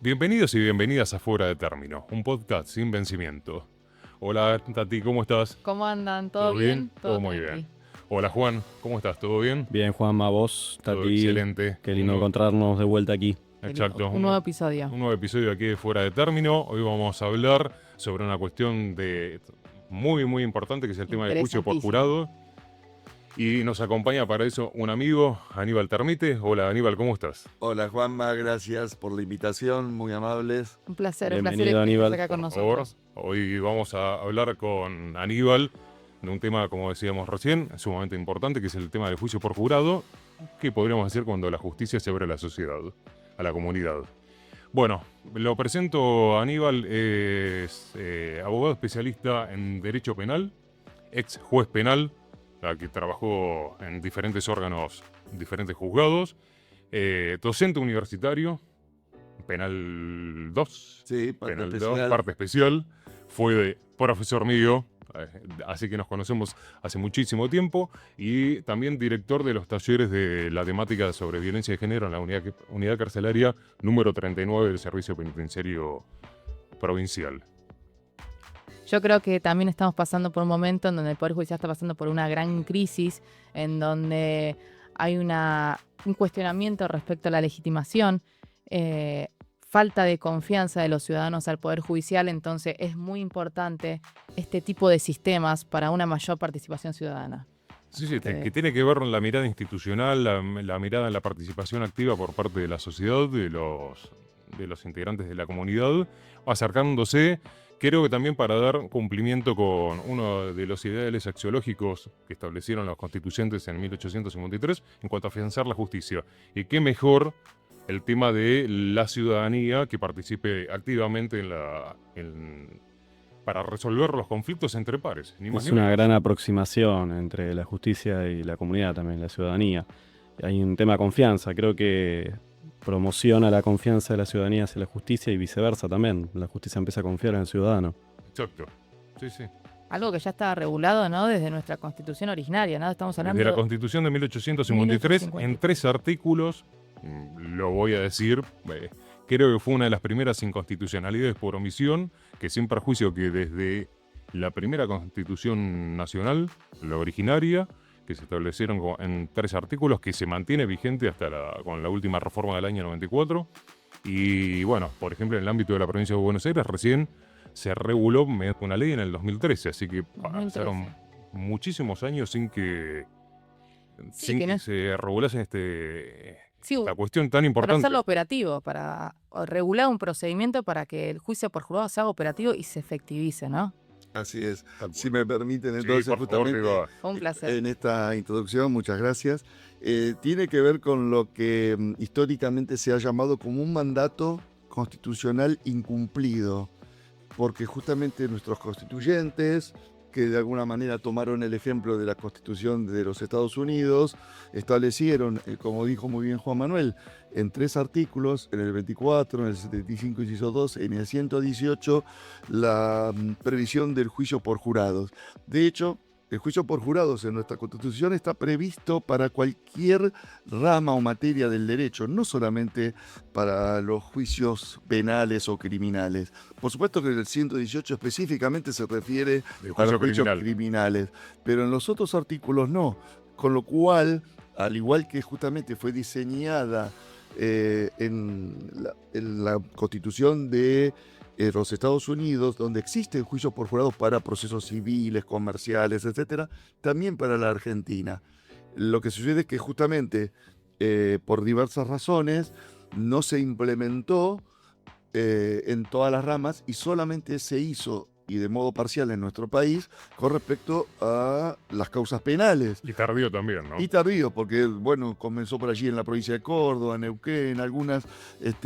Bienvenidos y bienvenidas a Fuera de Término, un podcast sin vencimiento. Hola Tati, ¿cómo estás? ¿Cómo andan? ¿Todo bien? Todo muy tranqui. bien. Hola Juan, ¿cómo estás? ¿Todo bien? Bien, Juanma, vos, Todo Tati, excelente. qué lindo encontrarnos de vuelta aquí. Exacto. Un nuevo episodio. Un nuevo episodio aquí de Fuera de Término. Hoy vamos a hablar sobre una cuestión muy importante, que es el tema del juicio por jurado. Y nos acompaña para eso un amigo, Aníbal Termite. Hola Aníbal, ¿cómo estás? Hola Juanma, gracias por la invitación, muy amables. Un placer Bienvenido, que Aníbal. estés acá con Por favor, nosotros. hoy vamos a hablar con Aníbal de un tema, como decíamos recién, sumamente importante, que es el tema del juicio por jurado, que podríamos decir cuando la justicia se abre a la sociedad, a la comunidad. Bueno, lo presento. Aníbal es abogado especialista en derecho penal, ex juez penal, que trabajó en diferentes órganos, diferentes juzgados, docente universitario, penal 2, Sí, penal 2, parte especial, fue profesor mío, así que nos conocemos hace muchísimo tiempo, y también director de los talleres de la temática sobre violencia de género en la unidad carcelaria número 39 del Servicio Penitenciario Provincial. Yo creo que también estamos pasando por un momento en donde el Poder Judicial está pasando por una gran crisis, en donde hay un cuestionamiento respecto a la legitimación, falta de confianza de los ciudadanos al Poder Judicial. Entonces es muy importante este tipo de sistemas para una mayor participación ciudadana. Sí, que tiene que ver con la mirada institucional, la mirada en la participación activa por parte de la sociedad, de los integrantes de la comunidad, acercándose, creo que también para dar cumplimiento con uno de los ideales axiológicos que establecieron los constituyentes en 1853 en cuanto a afianzar la justicia. Y qué mejor el tema de la ciudadanía que participe activamente para resolver los conflictos entre pares. Es una gran aproximación entre la justicia y la comunidad también, la ciudadanía. Hay un tema de confianza, creo que promociona la confianza de la ciudadanía hacia la justicia y viceversa también. La justicia empieza a confiar en el ciudadano. Exacto, sí. Algo que ya está regulado, ¿no? Desde nuestra Constitución originaria, ¿no? Estamos hablando de la Constitución de 1853, en 3 artículos, lo voy a decir, creo que fue una de las primeras inconstitucionalidades por omisión, que sin perjuicio que desde la primera Constitución Nacional, la originaria, que se establecieron en 3 artículos, que se mantiene vigente hasta con la última reforma del año 94. Y bueno, por ejemplo, en el ámbito de la provincia de Buenos Aires recién se reguló mediante una ley en el 2013, así que pasaron muchísimos años sin que se regulase la cuestión tan importante. Para hacerlo operativo, para regular un procedimiento para que el juicio por jurado se haga operativo y se efectivice, ¿no? Así es. Si me permiten, entonces, por justamente favor, un placer. En esta introducción, muchas gracias, tiene que ver con lo que históricamente se ha llamado como un mandato constitucional incumplido, porque justamente nuestros constituyentes, que de alguna manera tomaron el ejemplo de la Constitución de los Estados Unidos, establecieron, como dijo muy bien Juan Manuel, en 3 artículos, en el 24, en el 75 inciso 2, en el 118, la previsión del juicio por jurados. De hecho, el juicio por jurados en nuestra Constitución está previsto para cualquier rama o materia del derecho, no solamente para los juicios penales o criminales. Por supuesto que el 118 específicamente se refiere a los juicios criminales, pero en los otros artículos no. Con lo cual, al igual que justamente fue diseñada en la Constitución de los Estados Unidos, donde existen juicios por jurados para procesos civiles, comerciales, etcétera, también para la Argentina. Lo que sucede es que justamente por diversas razones no se implementó en todas las ramas y solamente se hizo, y de modo parcial en nuestro país, con respecto a las causas penales. Y tardío también, ¿no? Y tardío, porque bueno, comenzó por allí en la provincia de Córdoba, Neuquén, en algunas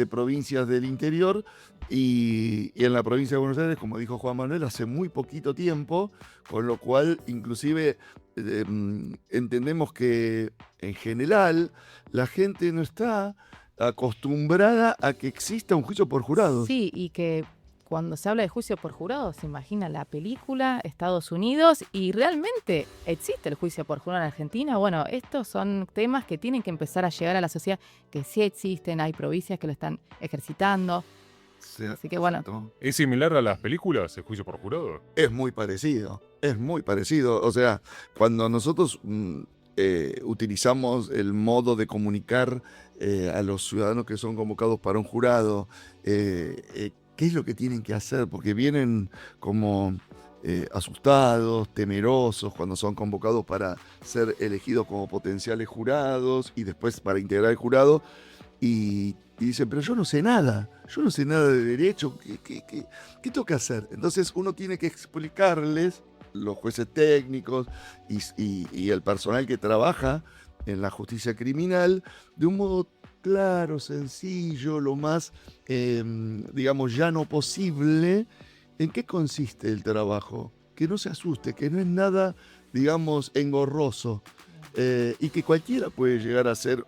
provincias del interior, y en la provincia de Buenos Aires, como dijo Juan Manuel, hace muy poquito tiempo, con lo cual inclusive entendemos que en general la gente no está acostumbrada a que exista un juicio por jurados. Sí, y que cuando se habla de juicio por jurado se imagina la película Estados Unidos y realmente existe el juicio por jurado en Argentina. Bueno, estos son temas que tienen que empezar a llegar a la sociedad, que sí existen, hay provincias que lo están ejercitando. sea, Así que bueno. exacto. ¿Es similar a las películas, el juicio por jurado? Es muy parecido, es muy parecido. O sea, cuando nosotros utilizamos el modo de comunicar a los ciudadanos que son convocados para un jurado, qué es lo que tienen que hacer, porque vienen como asustados, temerosos cuando son convocados para ser elegidos como potenciales jurados y después para integrar el jurado. Y dicen, pero yo no sé nada de derecho, ¿qué tengo que hacer? Entonces uno tiene que explicarles, los jueces técnicos y el personal que trabaja en la justicia criminal, de un modo claro, sencillo, lo más, digamos, llano posible, en qué consiste el trabajo. Que no se asuste, que no es nada, digamos, engorroso. Y que cualquiera puede llegar a ser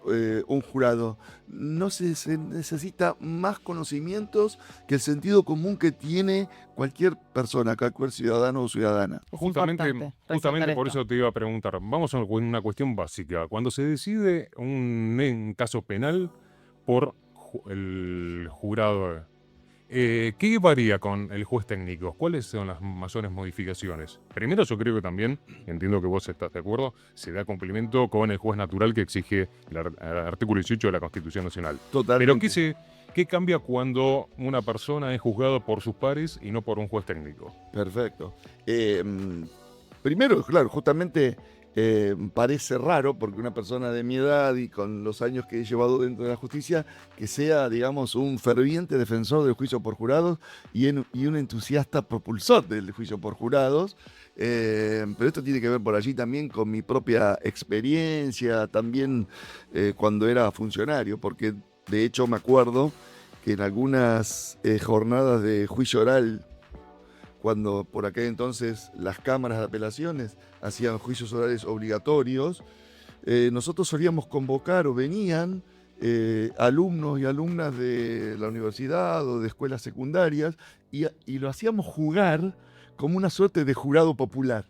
un jurado. No se necesita más conocimientos que el sentido común que tiene cualquier persona, cualquier ciudadano o ciudadana. Es Justamente importante por resaltar eso te iba a preguntar. Vamos a una cuestión básica. Cuando se decide un caso penal por el jurado, ¿qué varía con el juez técnico? ¿Cuáles son las mayores modificaciones? Primero, yo creo que también, entiendo que vos estás de acuerdo, se da cumplimiento con el juez natural que exige el artículo 18 de la Constitución Nacional. Totalmente. Pero ¿qué cambia cuando una persona es juzgada por sus pares y no por un juez técnico? Perfecto. Primero, claro, justamente parece raro porque una persona de mi edad y con los años que he llevado dentro de la justicia, que sea, digamos, un ferviente defensor del juicio por jurados y un entusiasta propulsor del juicio por jurados. Pero esto tiene que ver por allí también con mi propia experiencia, también cuando era funcionario, porque de hecho me acuerdo que en algunas jornadas de juicio oral, cuando por aquel entonces las cámaras de apelaciones hacían juicios orales obligatorios, nosotros solíamos convocar o venían alumnos y alumnas de la universidad o de escuelas secundarias y lo hacíamos jugar como una suerte de jurado popular.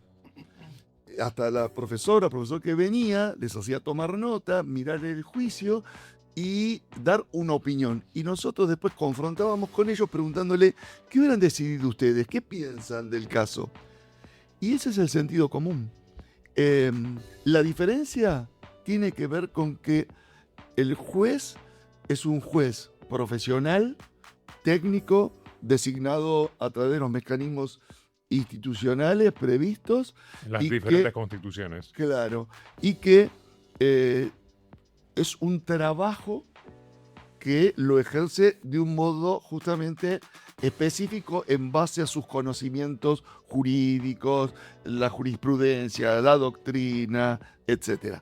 Hasta la profesor que venía les hacía tomar nota, mirar el juicio y dar una opinión. Y nosotros después confrontábamos con ellos preguntándole, ¿qué hubieran decidido ustedes? ¿Qué piensan del caso? Y ese es el sentido común. La diferencia tiene que ver con que el juez es un juez profesional, técnico, designado a través de los mecanismos institucionales previstos. Las y diferentes constituciones. Claro, y que es un trabajo que lo ejerce de un modo justamente específico en base a sus conocimientos jurídicos, la jurisprudencia, la doctrina, etc.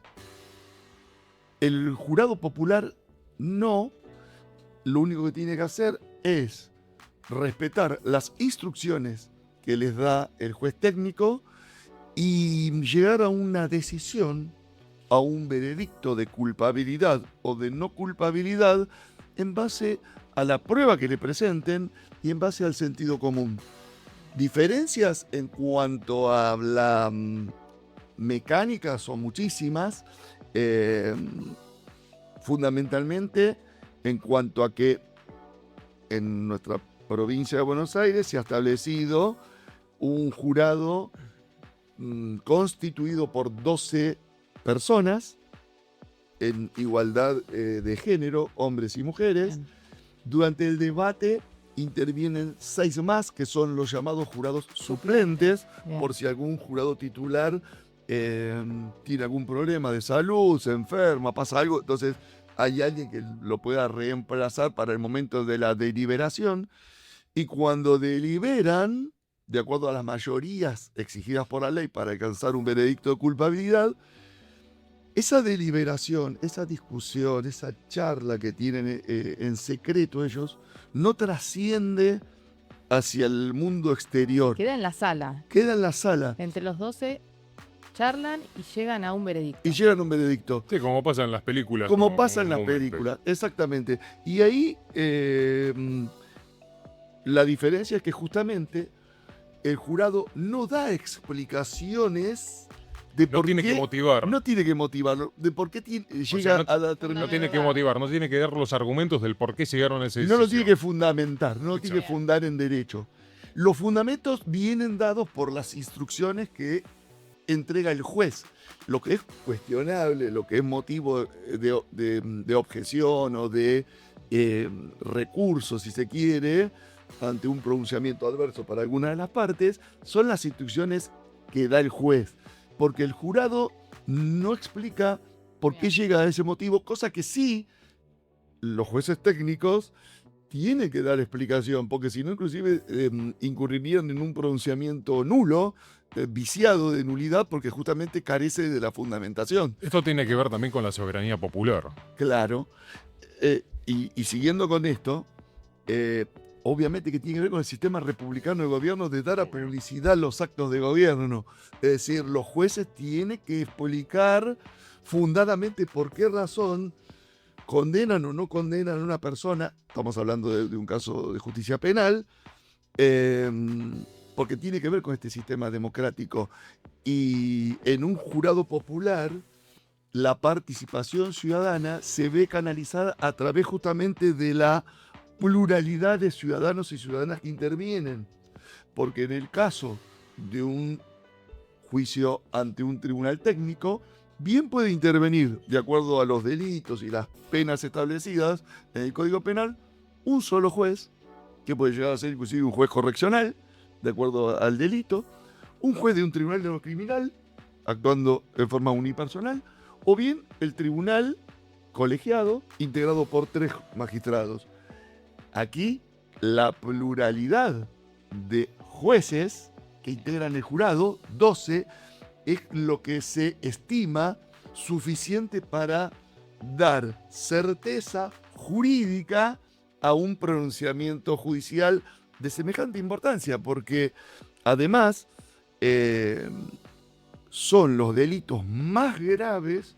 El jurado popular no, lo único que tiene que hacer es respetar las instrucciones que les da el juez técnico y llegar a una decisión, a un veredicto de culpabilidad o de no culpabilidad en base a la prueba que le presenten y en base al sentido común. Diferencias en cuanto a la mecánica son muchísimas, fundamentalmente en cuanto a que en nuestra provincia de Buenos Aires se ha establecido un jurado constituido por 12 personas en igualdad de género, hombres y mujeres. Bien. Durante el debate intervienen 6 más, que son los llamados jurados suplentes, Bien. por si algún jurado titular tiene algún problema de salud, se enferma, pasa algo, entonces hay alguien que lo pueda reemplazar para el momento de la deliberación. Y cuando deliberan, de acuerdo a las mayorías exigidas por la ley para alcanzar un veredicto de culpabilidad, esa deliberación, esa discusión, esa charla que tienen en secreto ellos, no trasciende hacia el mundo exterior. Queda en la sala. Queda en la sala Entre los 12 charlan y llegan a un veredicto. y llegan a un veredicto. Sí, como pasa en las películas. Como pasa en las comúnmente. películas, exactamente. Y ahí la diferencia es que justamente el jurado no da explicaciones de No por tiene qué, que motivar. no tiene que motivarlo, de por qué llega sea, a determinada... No tiene que motivar, no tiene que dar los argumentos del por qué llegaron a esa No decisión. lo tiene que fundamentar, no lo tiene que Exacto. fundar en derecho. Los fundamentos vienen dados por las instrucciones que entrega el juez. Lo que es cuestionable, lo que es motivo de objeción o de recurso, si se quiere, ante un pronunciamiento adverso para alguna de las partes, son las instrucciones que da el juez. Porque el jurado no explica por qué llega a ese motivo, cosa que sí los jueces técnicos tienen que dar explicación, porque si no, inclusive incurrirían en un pronunciamiento nulo, viciado de nulidad, porque justamente carece de la fundamentación. Esto tiene que ver también con la soberanía popular. Claro. Y siguiendo con esto, obviamente que tiene que ver con el sistema republicano de gobierno de dar a publicidad los actos de gobierno. Es decir, los jueces tienen que explicar fundadamente por qué razón condenan o no condenan a una persona, estamos hablando de un caso de justicia penal, porque tiene que ver con este sistema democrático. Y en un jurado popular, la participación ciudadana se ve canalizada a través justamente de la pluralidad de ciudadanos y ciudadanas que intervienen. Porque en el caso de un juicio ante un tribunal técnico, bien puede intervenir, de acuerdo a los delitos y las penas establecidas en el Código Penal, un solo juez, que puede llegar a ser inclusive un juez correccional, de acuerdo al delito, un juez de un tribunal de lo criminal, actuando en forma unipersonal, o bien el tribunal colegiado, integrado por 3 magistrados. Aquí, la pluralidad de jueces que integran el jurado, 12, es lo que se estima suficiente para dar certeza jurídica a un pronunciamiento judicial de semejante importancia, porque además son los delitos más graves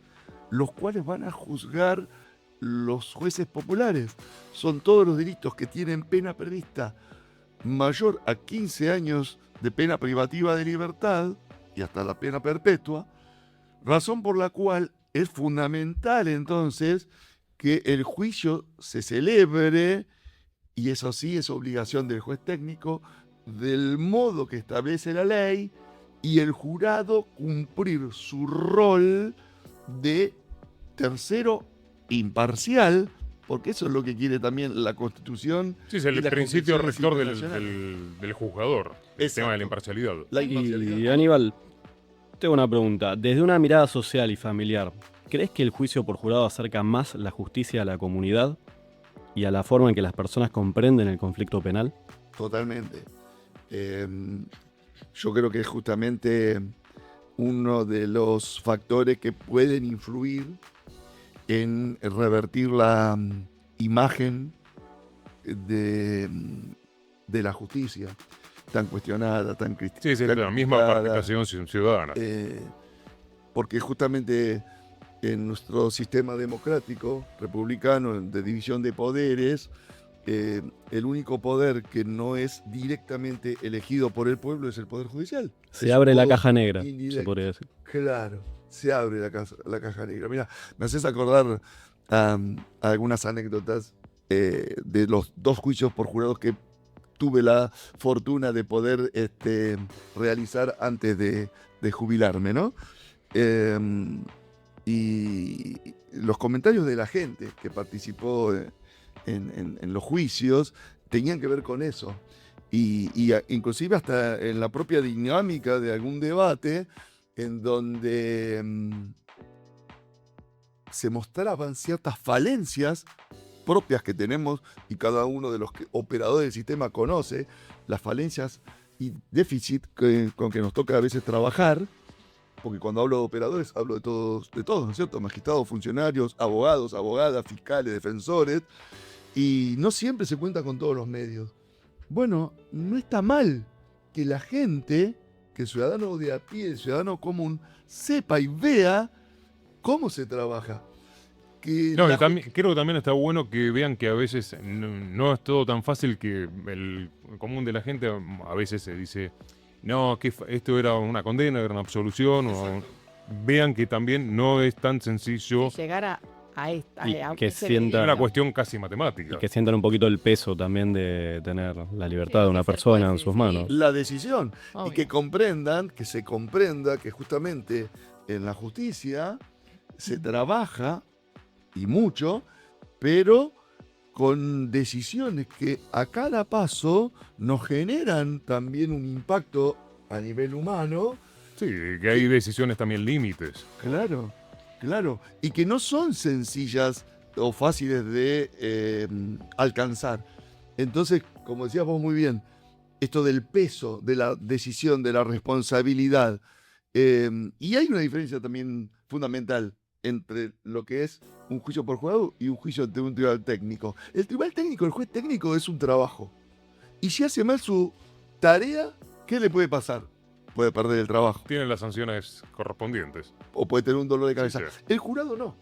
los cuales van a juzgar los jueces populares. Son todos los delitos que tienen pena prevista mayor a 15 años de pena privativa de libertad y hasta la pena perpetua, razón por la cual es fundamental entonces que el juicio se celebre, y eso sí es obligación del juez técnico, del modo que establece la ley, y el jurado cumplir su rol de tercero imparcial, porque eso es lo que quiere también la Constitución. Sí, es el y las principio convenciones rector internacionales. del juzgador, el Exacto. tema de la imparcialidad. La Y imparcialidad. Aníbal, tengo una pregunta. Desde una mirada social y familiar, ¿crees que el juicio por jurado acerca más la justicia a la comunidad y a la forma en que las personas comprenden el conflicto penal? Totalmente. Yo creo que es justamente uno de los factores que pueden influir en revertir la imagen de la justicia tan cuestionada, tan criticada. Sí, es la misma participación ciudadana. Porque justamente en nuestro sistema democrático, republicano, de división de poderes, el único poder que no es directamente elegido por el pueblo es el Poder Judicial. Se Es abre un la poder caja negra, se indirecto. podría decir. Claro, se abre la caja negra. Mira, me haces acordar a algunas anécdotas de los 2 juicios por jurados que tuve la fortuna de poder realizar antes de jubilarme, ¿no? Y los comentarios de la gente que participó en los juicios tenían que ver con eso. Y inclusive hasta en la propia dinámica de algún debate en donde se mostraban ciertas falencias propias que tenemos, y cada uno de los operadores del sistema conoce las falencias y déficit con que nos toca a veces trabajar, porque cuando hablo de operadores hablo de todos, ¿no es cierto? Magistrados, funcionarios, abogados, abogadas, fiscales, defensores, y no siempre se cuenta con todos los medios. Bueno, no está mal que la gente, que el ciudadano de a pie, el ciudadano común, sepa y vea cómo se trabaja. No, creo que también está bueno que vean que a veces no es todo tan fácil, que el común de la gente a veces se dice, no, que esto era una condena, era una absolución, vean que también no es tan sencillo, Llegar a esta. Y A que ese sienta- es nivel. una cuestión casi matemática. Y que sientan un poquito el peso también de tener la libertad de una que ser persona en juez y sus decidir. manos. La decisión. Y Obvio. que comprendan, que se comprenda que justamente en la justicia se trabaja, y mucho, pero con decisiones que a cada paso nos generan también un impacto a nivel humano. Sí, que hay decisiones también límites. Claro, claro. Y que no son sencillas o fáciles de alcanzar. Entonces, como decías vos muy bien, esto del peso, de la decisión, de la responsabilidad. Y hay una diferencia también fundamental entre lo que es un juicio por jurado y un juicio ante un tribunal técnico. El tribunal técnico, el juez técnico es un trabajo. Y si hace mal su tarea, ¿qué le puede pasar? Puede perder el trabajo Tienen las sanciones correspondientes. o puede tener un dolor de cabeza. Sí. El jurado no.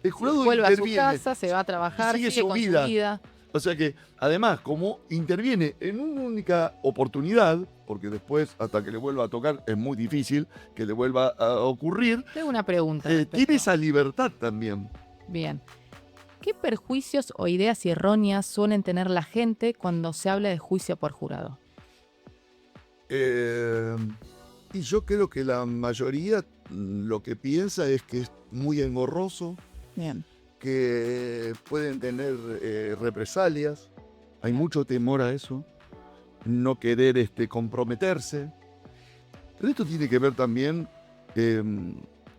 El jurado Vuelve a su interviene. casa, se va a trabajar, Sigue sigue su con vida. su vida. O sea que, además, como interviene en una única oportunidad, porque después, hasta que le vuelva a tocar, es muy difícil que le vuelva a ocurrir, Tengo una pregunta. al respecto. tiene esa libertad también. Bien. ¿Qué perjuicios o ideas erróneas suelen tener la gente cuando se habla de juicio por jurado? Y yo creo que la mayoría lo que piensa es que es muy engorroso, Bien. que pueden tener represalias. Hay mucho temor a eso. No querer comprometerse. Pero esto tiene que ver también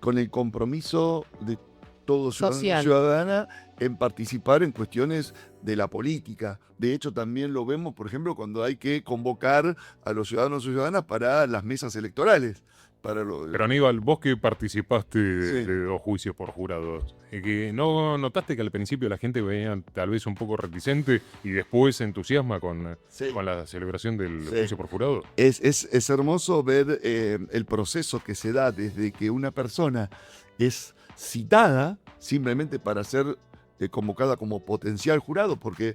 con el compromiso de todo ciudadano y Social. ciudadana en participar en cuestiones de la política. De hecho, también lo vemos, por ejemplo, cuando hay que convocar a los ciudadanos y ciudadanas para las mesas electorales. Pero Aníbal, vos que participaste Sí. de 2 juicios por jurados, que ¿no notaste que al principio la gente veía tal vez un poco reticente y después se entusiasma con Sí. la celebración del Sí. juicio por jurado? Es hermoso ver el proceso que se da desde que una persona es citada simplemente para ser convocada como potencial jurado, porque,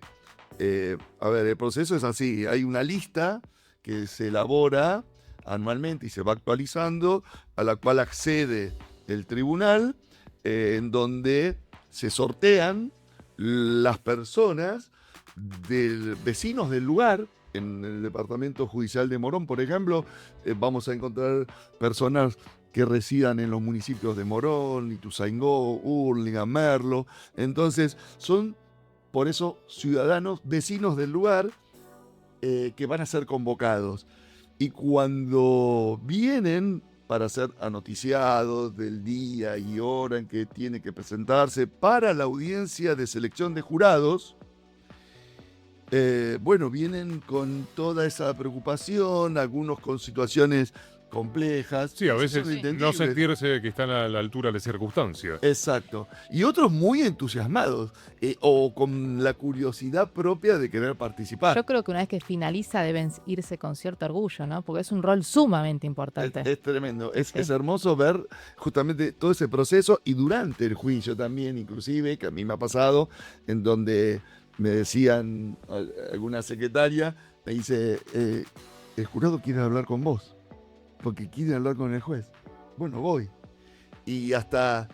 a ver, el proceso es así, hay una lista que se elabora anualmente y se va actualizando, a la cual accede el tribunal, en donde se sortean las personas vecinos del lugar. En el departamento judicial de Morón, por ejemplo, vamos a encontrar personas que residan en los municipios de Morón, Ituzaingó, Hurlingham, Merlo. Entonces, son por eso ciudadanos, vecinos del lugar, que van a ser convocados. Y cuando vienen para ser anoticiados del día y hora en que tiene que presentarse para la audiencia de selección de jurados, bueno, vienen con toda esa preocupación, algunos con situaciones complejas. Sí, a Son veces no entendibles. sentirse que están a la altura de las circunstancias. Exacto. Y otros muy entusiasmados o con la curiosidad propia de querer participar. Yo creo que una vez que finaliza deben irse con cierto orgullo, ¿no? Porque es un rol sumamente importante. Es tremendo, es Sí. hermoso ver justamente todo ese proceso y durante el juicio también, inclusive, que a mí me ha pasado, en donde me decían, alguna secretaria, me dice, el jurado quiere hablar con vos, porque quiere hablar con el juez. Bueno, voy. Y hasta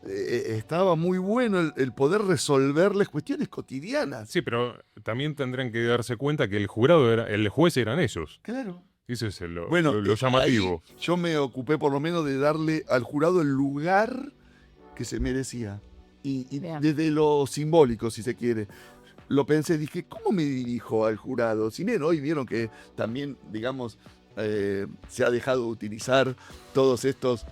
estaba muy bueno el poder resolverles cuestiones cotidianas. Sí, pero también tendrán que darse cuenta que el jurado el juez eran ellos. Claro. Eso es lo Bueno, llamativo. ahí yo me ocupé por lo menos de darle al jurado el lugar que se merecía. Y Bien. desde lo simbólico, si se quiere. Lo pensé, dije, ¿cómo me dirijo al jurado? Si bien hoy vieron que también, digamos, se ha dejado de utilizar todos estos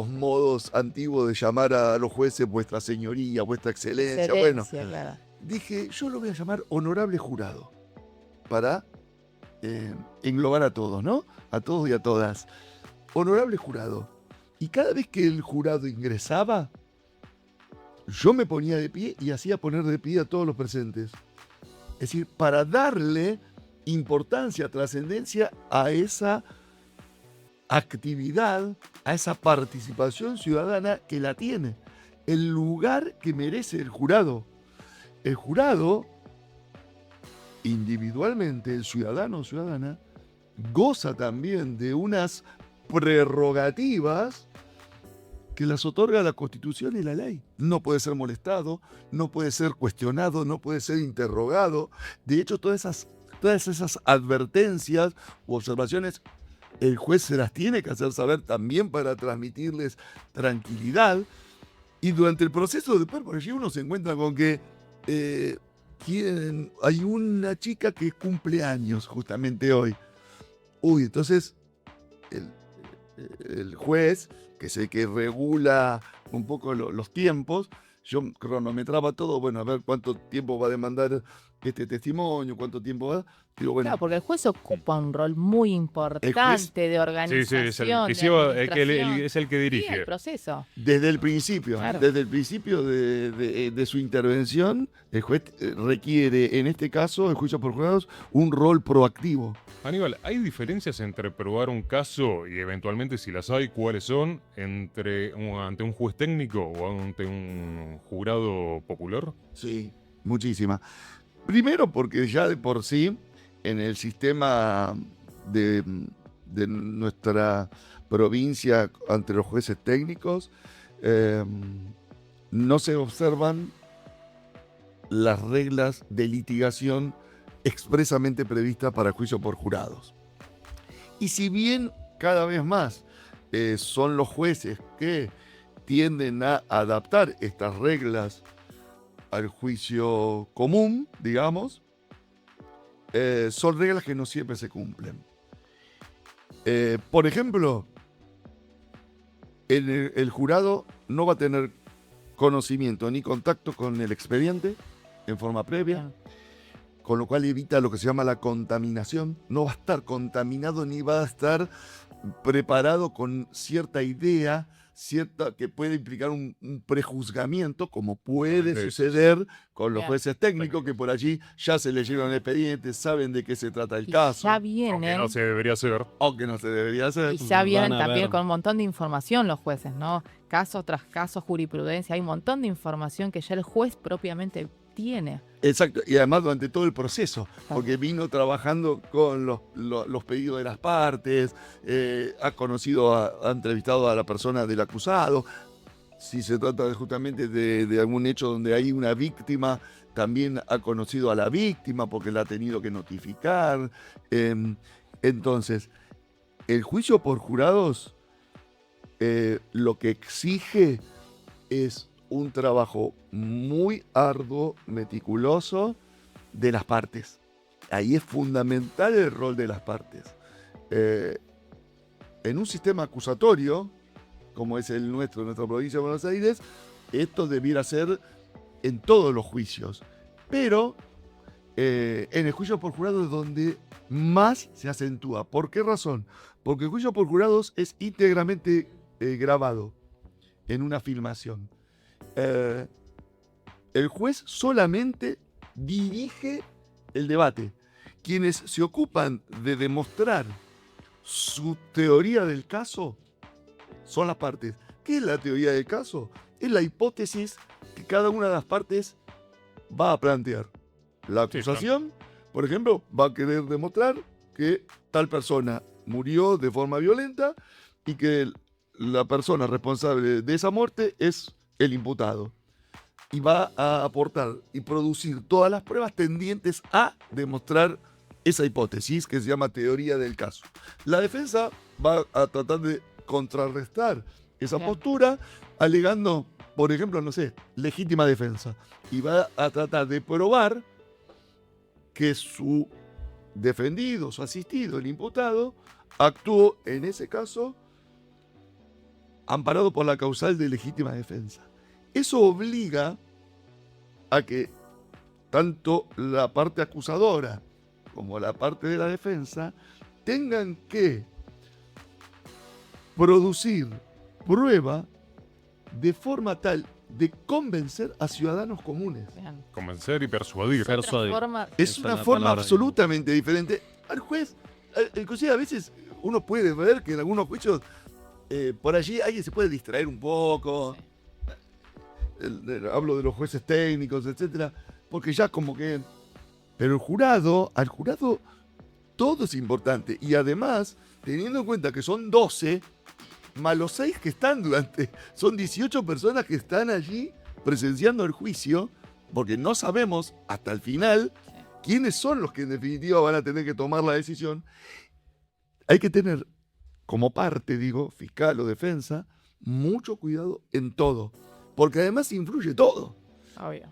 modos antiguos de llamar a los jueces vuestra señoría, vuestra excelencia. Bueno, Excedencia, claro. dije, yo lo voy a llamar honorable jurado para englobar a todos, ¿no? A todos y a todas. Honorable jurado. Y cada vez que el jurado ingresaba, yo me ponía de pie y hacía poner de pie a todos los presentes. Es decir, para darle importancia, trascendencia a esa actividad, a esa participación ciudadana que la tiene. El lugar que merece el jurado. El jurado, individualmente, el ciudadano o ciudadana, goza también de unas prerrogativas que las otorga la Constitución y la ley. No puede ser molestado, no puede ser cuestionado, no puede ser interrogado. De hecho, todas esas advertencias u observaciones, el juez se las tiene que hacer saber también para transmitirles tranquilidad. Y durante el proceso, después por allí uno se encuentra con que hay una chica que cumple años justamente hoy. Entonces el juez, que es el que regula un poco los tiempos, yo cronometraba todo, bueno, a ver cuánto tiempo va a demandar este testimonio, cuánto tiempo va. Digo, bueno, Claro, porque el juez ocupa un rol muy importante de Sí, organización, es el de que es el que Sí, dirige. el proceso. desde el principio, Claro. de su intervención, el juez requiere, en este caso, el juicio por jurados, un rol proactivo. Aníbal, ¿hay diferencias entre probar un caso y eventualmente, si las hay, cuáles son, ante un juez técnico o ante un jurado popular? Sí, muchísima. Primero porque ya de por sí, en el sistema de nuestra provincia ante los jueces técnicos, no se observan las reglas de litigación expresamente previstas para juicio por jurados. Y si bien cada vez más son los jueces que tienden a adaptar estas reglas al juicio común, digamos, son reglas que no siempre se cumplen. Por ejemplo, el jurado no va a tener conocimiento ni contacto con el expediente en forma previa, Bien. con lo cual evita lo que se llama la contaminación. No va a estar contaminado ni va a estar preparado con cierta idea, que puede implicar un prejuzgamiento, como puede Sí, suceder con los Bien. jueces técnicos, que por allí ya se les llevan el expediente, saben de qué se trata el Y caso, ya Aunque vienen, no se debería hacer. aunque no se debería hacer. y ya vienen Van a también ver. con un montón de información los jueces, ¿no? Caso tras caso, jurisprudencia, hay un montón de información que ya el juez propiamente tiene. Exacto, y además durante todo el proceso, porque vino trabajando con los pedidos de las partes, ha entrevistado a la persona del acusado. Si se trata justamente de algún hecho donde hay una víctima, también ha conocido a la víctima porque la ha tenido que notificar. Entonces, el juicio por jurados lo que exige es un trabajo muy arduo, meticuloso de las partes. Ahí es fundamental el rol de las partes. En un sistema acusatorio, como es el nuestro, nuestra provincia de Buenos Aires, esto debiera ser en todos los juicios. Pero en el juicio por jurados es donde más se acentúa. ¿Por qué razón? Porque el juicio por jurados es íntegramente grabado en una filmación. El juez solamente dirige el debate. Quienes se ocupan de demostrar su teoría del caso son las partes. ¿Qué es la teoría del caso? Es la hipótesis que cada una de las partes va a plantear. La acusación, por ejemplo, va a querer demostrar que tal persona murió de forma violenta y que la persona responsable de esa muerte es el imputado. Y va a aportar y producir todas las pruebas tendientes a demostrar esa hipótesis que se llama teoría del caso. La defensa va a tratar de contrarrestar esa Bien. postura alegando, por ejemplo, no sé, legítima defensa. Y va a tratar de probar que su defendido, su asistido, el imputado, actuó en ese caso amparado por la causal de legítima defensa. Eso obliga a que tanto la parte acusadora como la parte de la defensa tengan que producir prueba de forma tal de convencer a ciudadanos comunes. Bien. Convencer y persuadir. Otra Persuadir. forma- Es Esa una es la forma palabra. absolutamente diferente. Al juez, inclusive a veces uno puede ver que en algunos juicios por allí alguien se puede distraer un poco. Sí. Hablo de los jueces técnicos, etcétera, porque ya como que... Pero al jurado todo es importante. Y además, teniendo en cuenta que son 12, más los 6 que están son 18 personas que están allí presenciando el juicio, porque no sabemos hasta el final quiénes son los que en definitiva van a tener que tomar la decisión. Hay que tener, como parte, fiscal o defensa, mucho cuidado en todo, porque además influye todo. Obvio.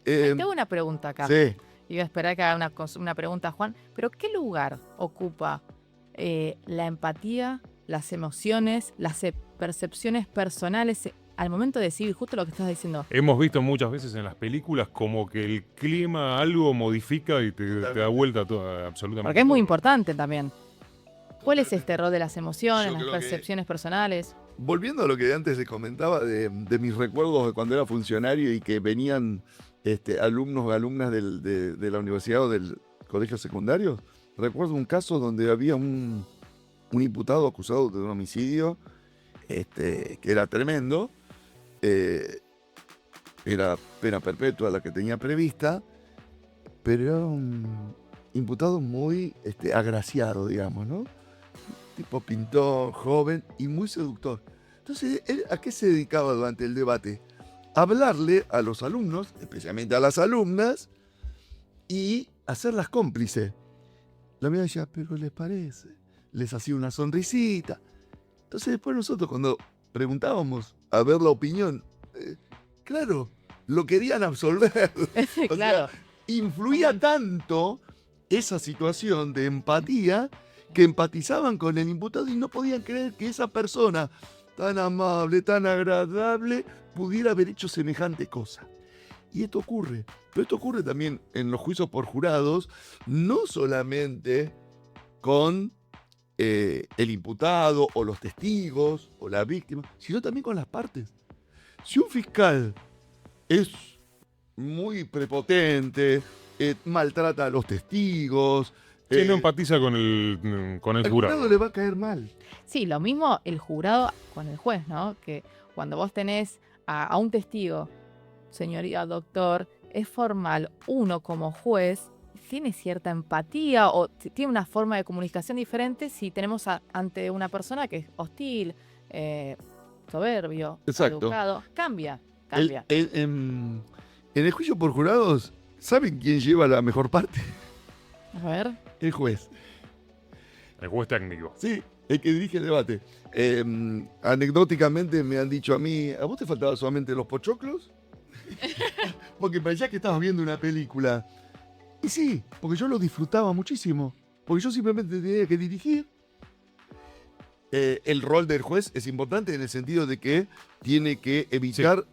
Tengo una pregunta acá. Sí. Iba a esperar que haga una pregunta, Juan. ¿Pero qué lugar ocupa la empatía, las emociones, las percepciones personales al momento de decidir justo lo que estás diciendo? Hemos visto muchas veces en las películas como que el clima algo modifica y te da vuelta todo, absolutamente. Porque es muy importante también. ¿Cuál es este rol de las emociones, Yo las creo percepciones personales? Volviendo a lo que antes les comentaba de mis recuerdos de cuando era funcionario y que venían alumnos o alumnas de la universidad o del colegio secundario, recuerdo un caso donde había un imputado acusado de un homicidio que era tremendo, era pena perpetua la que tenía prevista, pero era un imputado muy agraciado, digamos, ¿no? Tipo pintor, joven y muy seductor. Entonces, ¿él a qué se dedicaba durante el debate? Hablarle a los alumnos, especialmente a las alumnas, y hacerlas cómplices. La mía decía, ¿pero les parece? Les hacía una sonrisita. Entonces después nosotros cuando preguntábamos a ver la opinión, claro, lo querían absolver. O Claro. sea, influía tanto esa situación de empatía que empatizaban con el imputado y no podían creer que esa persona tan amable, tan agradable, pudiera haber hecho semejante cosa. Y esto ocurre. Pero esto ocurre también en los juicios por jurados, no solamente con el imputado o los testigos o la víctima, sino también con las partes. Si un fiscal es muy prepotente, maltrata a los testigos, Sí, no empatiza con el al jurado. jurado le va a caer mal. Sí, lo mismo el jurado con el juez, ¿no? Que cuando vos tenés a un testigo, señoría doctor, es formal, uno como juez tiene cierta empatía o tiene una forma de comunicación diferente si tenemos ante una persona que es hostil, soberbio, Exacto. educado. Cambia. En el juicio por jurados, ¿saben quién lleva la mejor parte? A ver. El juez. El juez técnico. Sí, el que dirige el debate. Anecdóticamente me han dicho a mí, ¿a vos te faltaban solamente los pochoclos? Porque parecía que estabas viendo una película. Y sí, porque yo lo disfrutaba muchísimo. Porque yo simplemente tenía que dirigir. El rol del juez es importante en el sentido de que tiene que evitar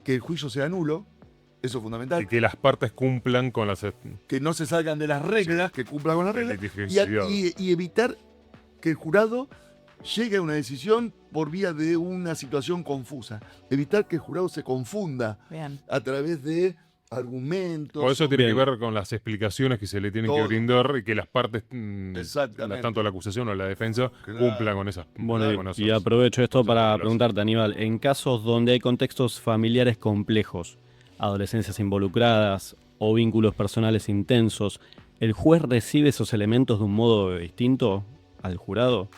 que el juicio sea nulo. Eso es fundamental. Y que las partes cumplan con las... Que no se salgan de las reglas, que cumplan con las reglas. litigiosidad. Y evitar que el jurado llegue a una decisión por vía de una situación confusa. Evitar que el jurado se confunda Bien. a través de argumentos. Por eso tiene que Bien. ver con las explicaciones que se le tienen que Todo. brindar y que las partes, Exactamente. tanto la acusación o la defensa, Claro. cumplan con esas. Bueno, con y esos- aprovecho esto esos para reglas. preguntarte, Aníbal, en casos donde hay contextos familiares complejos, adolescencias involucradas o vínculos personales intensos, ¿el juez recibe esos elementos de un modo distinto al jurado?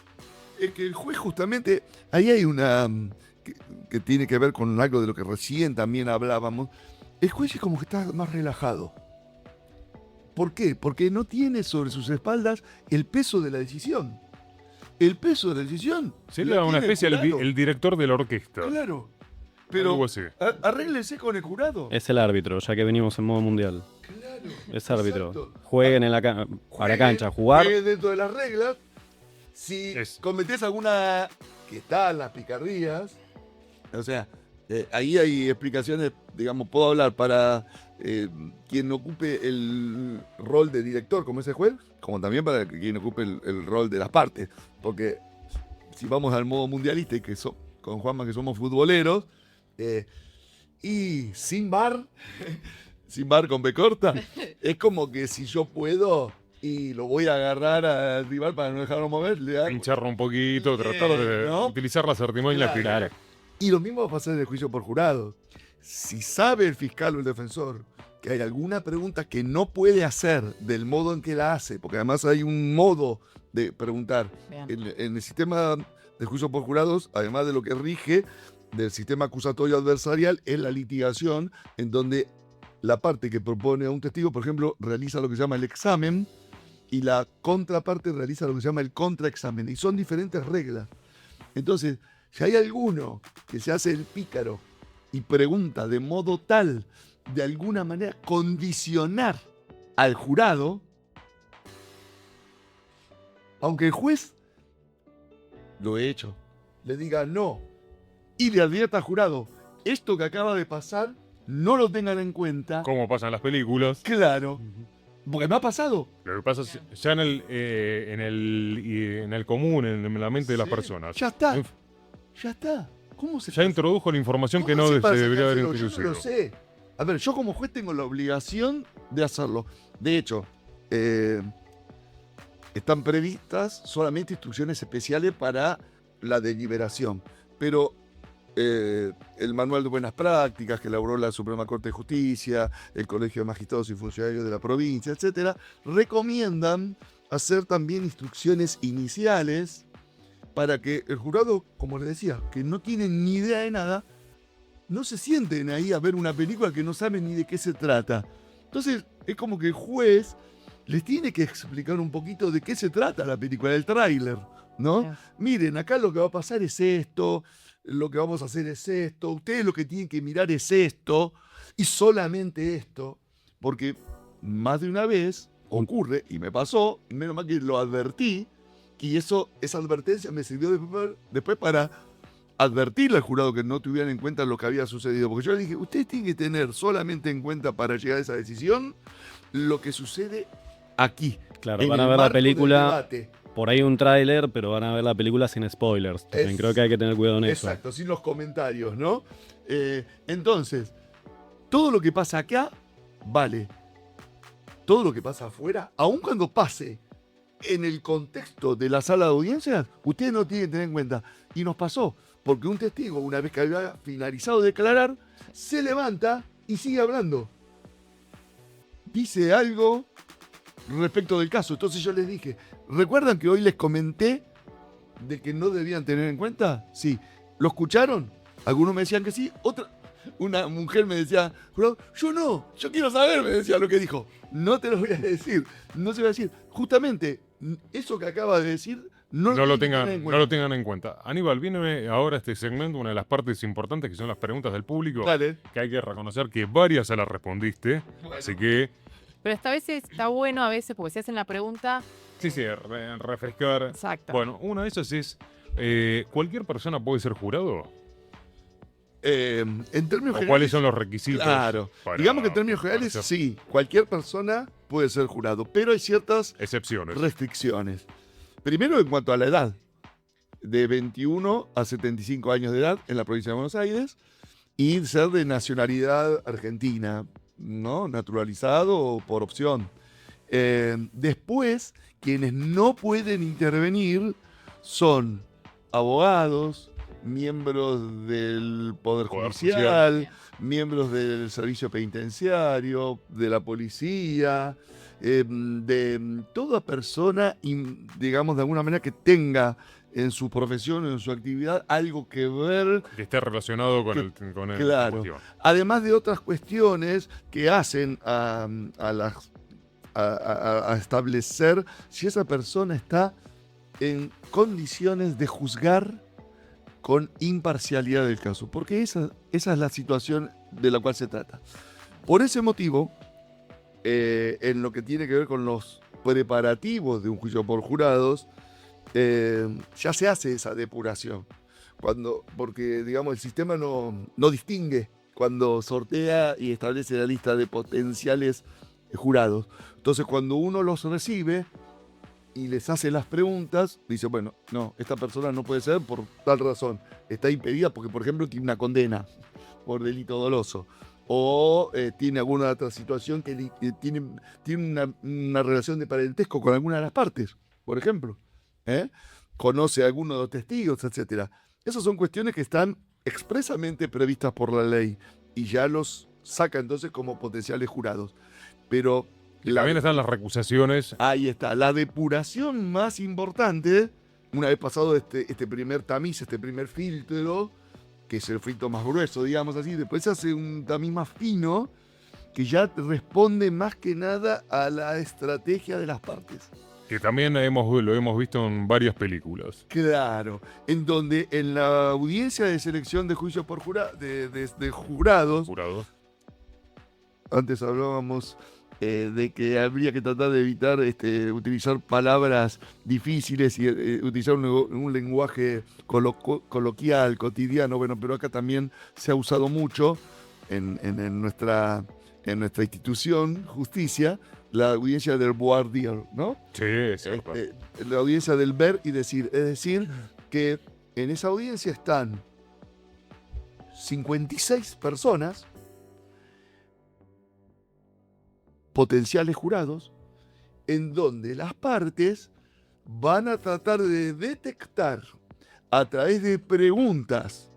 Es que el juez justamente, ahí hay una que tiene que ver con algo de lo que recién también hablábamos. El juez es como que está más relajado. ¿Por qué? Porque no tiene sobre sus espaldas el peso de la decisión. El peso de la decisión. Sería la una tiene especie jurado. el director de la orquesta. Claro. Algo Pero así. arréglense con el jurado. Es el árbitro, ya que venimos en modo mundial. Claro. Es árbitro. Exacto. Jueguen a la cancha, jugar. Jueguen dentro de las reglas. Si cometés alguna que tal, las picardías, o sea, ahí hay explicaciones, digamos, puedo hablar para quien ocupe el rol de director, como ese juez, como también para quien ocupe el rol de las partes. Porque si vamos al modo mundialista y que con Juanma que somos futboleros, y sin bar, sin bar con B corta, es como que si yo puedo y lo voy a agarrar al rival para no dejarlo mover, le hago. Pincharlo un poquito, tratar de ¿no? utilizar las artimañas que... Claro. Y lo mismo va a pasar en el juicio por jurado. Si sabe el fiscal o el defensor que hay alguna pregunta que no puede hacer del modo en que la hace, porque además hay un modo de preguntar. Bien. En el sistema del juicio por jurados, además de lo que rige del sistema acusatorio adversarial, es la litigación, en donde la parte que propone a un testigo, por ejemplo, realiza lo que se llama el examen y la contraparte realiza lo que se llama el contraexamen. Y son diferentes reglas. Entonces, si hay alguno que se hace el pícaro y pregunta de modo tal, de alguna manera, condicionar al jurado, aunque el juez, lo he hecho, le diga no y le advierta al jurado, esto que acaba de pasar, no lo tengan en cuenta. Como pasa en las películas. Claro, porque me ha pasado. Lo que pasa es ya en el común, en la mente de las Sí, personas. Ya está, ya está. ¿Cómo se Ya introdujo la información que ¿Cómo no se se pasa, debería haber Cancelo? Yo no introducido. lo sé. A ver, yo como juez tengo la obligación de hacerlo. De hecho, están previstas solamente instrucciones especiales para la deliberación. Pero el Manual de Buenas Prácticas que elaboró la Suprema Corte de Justicia, el Colegio de Magistrados y Funcionarios de la provincia, etcétera, recomiendan hacer también instrucciones iniciales para que el jurado, como les decía, que no tienen ni idea de nada, no se sienten ahí a ver una película que no saben ni de qué se trata. Entonces, es como que el juez les tiene que explicar un poquito de qué se trata la película, el tráiler, ¿no? Claro. Miren, acá lo que va a pasar es esto, lo que vamos a hacer es esto, ustedes lo que tienen que mirar es esto, y solamente esto, porque más de una vez ocurre, y me pasó, menos mal que lo advertí, y esa advertencia me sirvió después para advertirle al jurado que no tuvieran en cuenta lo que había sucedido. Porque yo le dije, ustedes tienen que tener solamente en cuenta para llegar a esa decisión lo que sucede aquí. Claro, en van a el ver la marco del película, debate. por ahí un tráiler, pero van a ver la película sin spoilers. También Es- creo que hay que tener cuidado en eso. Exacto, sin los comentarios, ¿no? Entonces, todo lo que pasa acá vale. Todo lo que pasa afuera, aun cuando pase en el contexto de la sala de audiencias, ustedes no tienen que tener en cuenta. Y nos pasó, porque un testigo, una vez que había finalizado de declarar, se levanta y sigue hablando. Dice algo respecto del caso. Entonces yo les dije, ¿recuerdan que hoy les comenté de que no debían tener en cuenta? Sí. ¿Lo escucharon? Algunos me decían que sí, una mujer me decía, "Jurado, yo no, yo quiero saber", me decía lo que dijo. No te lo voy a decir, no se va a decir. Justamente, eso que acaba de decir, no No tienen que tener en lo cuenta. tengan en cuenta. Aníbal, viene ahora este segmento, una de las partes importantes que son las preguntas del público, Dale. que hay que reconocer que varias se las respondiste, así que Pero esta vez está bueno a veces, porque si hacen la pregunta, sí, refrescar. exacto. Bueno, una de esas es, ¿cualquier persona puede ser jurado? En términos ¿O generales, cuáles son los requisitos? claro. para- Digamos que en términos para generales, ser sí, cualquier persona puede ser jurado, pero hay ciertas Excepciones. restricciones. Primero, en cuanto a la edad, de 21 a 75 años de edad en la provincia de Buenos Aires y ser de nacionalidad argentina, ¿no? Naturalizado o por opción. Después, quienes no pueden intervenir son abogados, miembros del Poder Poder Judicial, miembros del Servicio Penitenciario, de la Policía, de toda persona, digamos, de alguna manera que tenga en su profesión o en su actividad algo que ver, Que esté relacionado con el claro. cuestión. además de otras cuestiones que hacen a establecer si esa persona está en condiciones de juzgar con imparcialidad del caso, porque esa es la situación de la cual se trata. Por ese motivo, en lo que tiene que ver con los preparativos de un juicio por jurados, ya se hace esa depuración. Porque, digamos, el sistema no distingue cuando sortea y establece la lista de potenciales jurados. Entonces, cuando uno los recibe y les hace las preguntas, dice, bueno, no, esta persona no puede ser por tal razón. Está impedida porque, por ejemplo, tiene una condena por delito doloso. O tiene alguna otra situación que tiene una relación de parentesco con alguna de las partes, por ejemplo. Conoce a alguno de los testigos, etc. Esas son cuestiones que están expresamente previstas por la ley y ya los saca entonces como potenciales jurados. Pero Y también están las recusaciones. ahí está, la depuración más importante una vez pasado este primer tamiz, este primer filtro, que es el filtro más grueso, digamos así, después se hace un tamiz más fino, que ya responde más que nada a la estrategia de las partes. Que también lo hemos visto en varias películas. Claro, en donde en la audiencia de selección de juicios por de jurados, antes hablábamos de que habría que tratar de evitar utilizar palabras difíciles y utilizar un lenguaje coloquial, cotidiano, bueno, pero acá también se ha usado mucho en nuestra institución, justicia, la audiencia del voir dire, ¿no? Sí, cierto. La audiencia del ver y decir. Es decir, que en esa audiencia están 56 personas, potenciales jurados, en donde las partes van a tratar de detectar a través de preguntas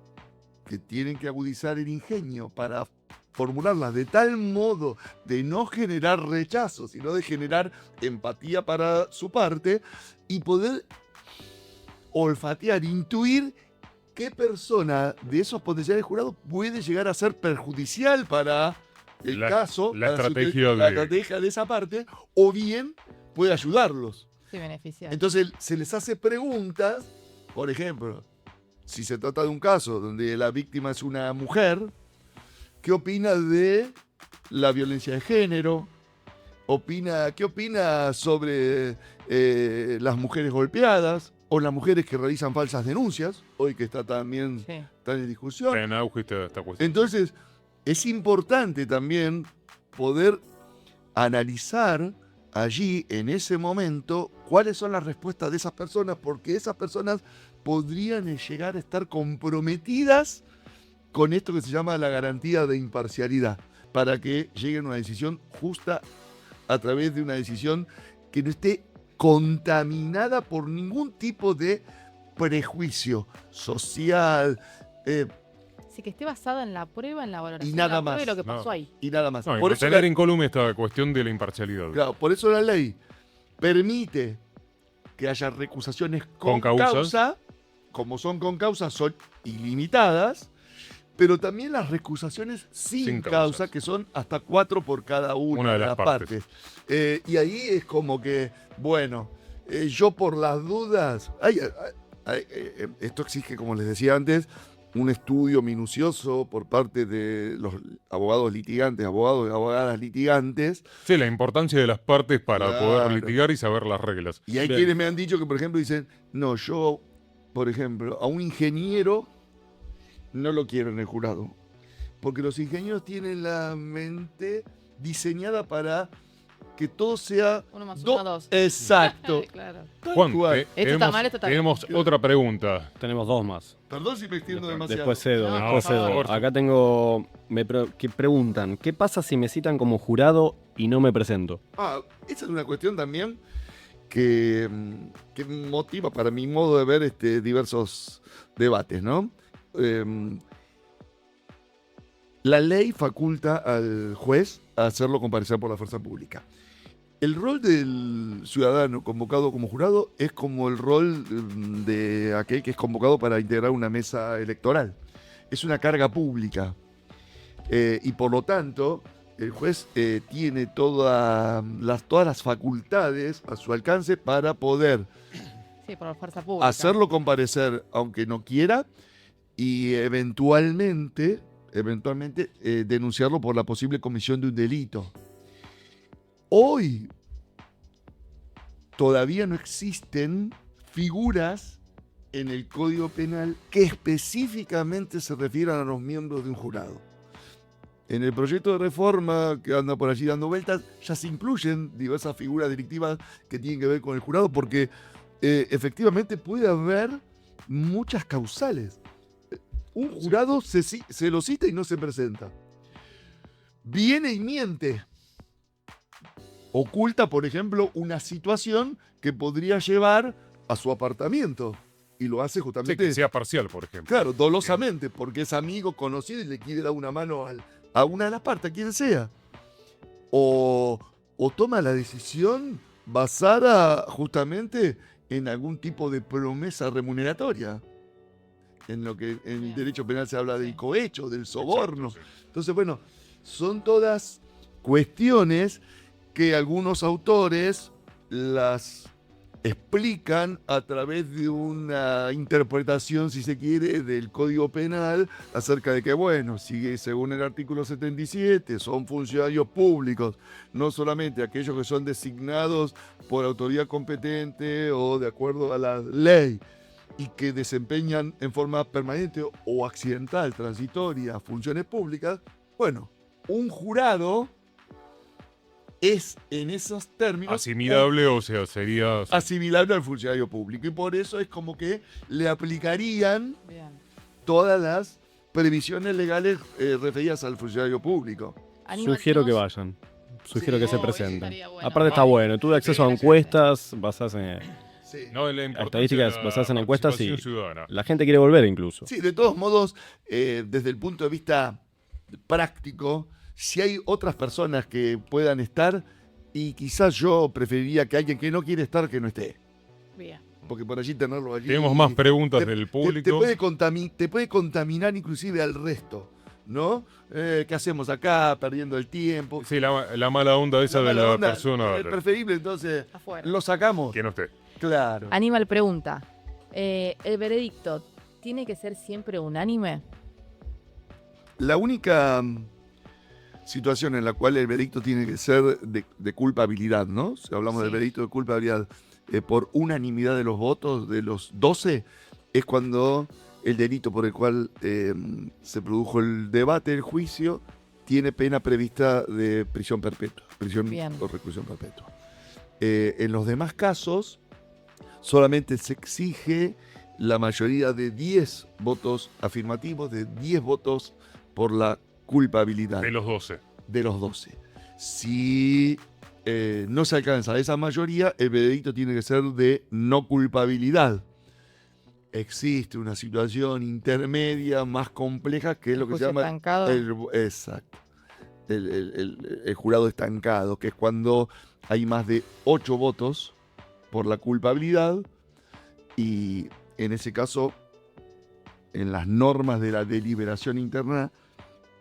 que tienen que agudizar el ingenio para formularlas de tal modo de no generar rechazo, sino de generar empatía para su parte y poder olfatear, intuir qué persona de esos potenciales jurados puede llegar a ser perjudicial para el caso, la para estrategia de esa parte, o bien puede ayudarlos. Sí, beneficiar. Entonces se les hace preguntas, por ejemplo, si se trata de un caso donde la víctima es una mujer, ¿qué opina de la violencia de género? ¿Qué opina sobre las mujeres golpeadas o las mujeres que realizan falsas denuncias? Hoy que está también está en discusión. En auge esta cuestión. Entonces, es importante también poder analizar allí, en ese momento, cuáles son las respuestas de esas personas, porque esas personas podrían llegar a estar comprometidas con esto que se llama la garantía de imparcialidad, para que lleguen a una decisión justa a través de una decisión que no esté contaminada por ningún tipo de prejuicio social, Sí, que esté basada en la prueba, en la valoración y nada de la más. prueba y lo que pasó ahí. y nada más. No, y Por eso mantener incólume esta cuestión de la imparcialidad. claro, por eso la ley permite que haya recusaciones con causa, como son con causa, son ilimitadas, pero también las recusaciones sin causa, que son hasta 4 por cada una de las partes. Y ahí es como que, bueno, yo por las dudas, esto exige, como les decía antes, un estudio minucioso por parte de los abogados litigantes, abogados y abogadas litigantes. Sí, la importancia de las partes para Claro. poder litigar y saber las reglas. Y hay Bien. quienes me han dicho que, por ejemplo, dicen, no, yo, por ejemplo, a un ingeniero no lo quiero en el jurado. Porque los ingenieros tienen la mente diseñada para que todo sea... 1 más 1, 2. Exacto. Claro. Tal Juan, cual. Esto está mal, esto está bien. tenemos otra pregunta. Tenemos 2 más. Perdón si me extiendo demasiado. Después cedo, No, después por favor. cedo. Acá tengo. Que preguntan: ¿qué pasa si me citan como jurado y no me presento? Esa es una cuestión también que motiva, para mi modo de ver, diversos debates, ¿no? La ley faculta al juez a hacerlo comparecer por la fuerza pública. El rol del ciudadano convocado como jurado es como el rol de aquel que es convocado para integrar una mesa electoral. Es una carga pública. Y por lo tanto, el juez tiene todas las facultades a su alcance para poder Sí, por la fuerza pública. hacerlo comparecer aunque no quiera y eventualmente denunciarlo por la posible comisión de un delito. Hoy todavía no existen figuras en el Código Penal que específicamente se refieran a los miembros de un jurado. En el proyecto de reforma que anda por allí dando vueltas, ya se incluyen diversas figuras delictivas que tienen que ver con el jurado, porque efectivamente puede haber muchas causales. Un jurado se lo cita y no se presenta. Viene y miente. Oculta, por ejemplo, una situación que podría llevar a su apartamiento. Y lo hace Sí, justamente... que sea parcial, por ejemplo. Claro, dolosamente, porque es amigo, conocido y le quiere dar una mano a una de las partes, a quien sea. O toma la decisión basada justamente en algún tipo de promesa remuneratoria. En lo que en el derecho penal se habla del cohecho, del soborno. Exacto, sí. Entonces, bueno, son todas cuestiones que algunos autores las explican a través de una interpretación, si se quiere, del Código Penal acerca de que, bueno, si según el artículo 77 son funcionarios públicos, no solamente aquellos que son designados por autoridad competente o de acuerdo a la ley, y que desempeñan en forma permanente o accidental, transitoria, funciones públicas, bueno, un jurado es en esos términos Asimilable, o sea, sería... asimilable al funcionario público. Y por eso es como que le aplicarían Bien. todas las previsiones legales referidas al funcionario público. Aníbal, Sugiero que tenemos- vayan. Sugiero Sí, que se eso presenten. estaría bueno. Aparte está bueno. Tuve acceso a encuestas basadas en... Sí. No, la importancia Estadísticas de la basadas en encuestas y participación ciudadana. la gente quiere volver incluso. Sí, de todos modos, desde el punto de vista práctico, si hay otras personas que puedan estar, y quizás yo preferiría que alguien que no quiere estar, que no esté. Bien. Porque por allí tenerlo allí... Tenemos más preguntas del te público. puede contaminar inclusive al resto, ¿no? ¿Qué hacemos acá perdiendo el tiempo? Sí, la mala onda esa La de mala la onda, persona es preferible, entonces Afuera. lo sacamos. que no esté. Claro. Aníbal pregunta, ¿el veredicto tiene que ser siempre unánime? La única situación en la cual el veredicto tiene que ser de culpabilidad, ¿no? Si hablamos Sí. del veredicto de culpabilidad por unanimidad de los votos, de los 12, es cuando el delito por el cual se produjo el debate, el juicio, tiene pena prevista de prisión perpetua, prisión Bien. o reclusión perpetua. En los demás casos, solamente se exige la mayoría de 10 votos afirmativos, de 10 votos por la culpabilidad De los 12. de los 12. Si no se alcanza esa mayoría, el veredicto tiene que ser de no culpabilidad. Existe una situación intermedia más compleja que es lo que se Juicio llama estancado. exacto. El jurado estancado, que es cuando hay más de 8 votos por la culpabilidad, y en ese caso, en las normas de la deliberación interna,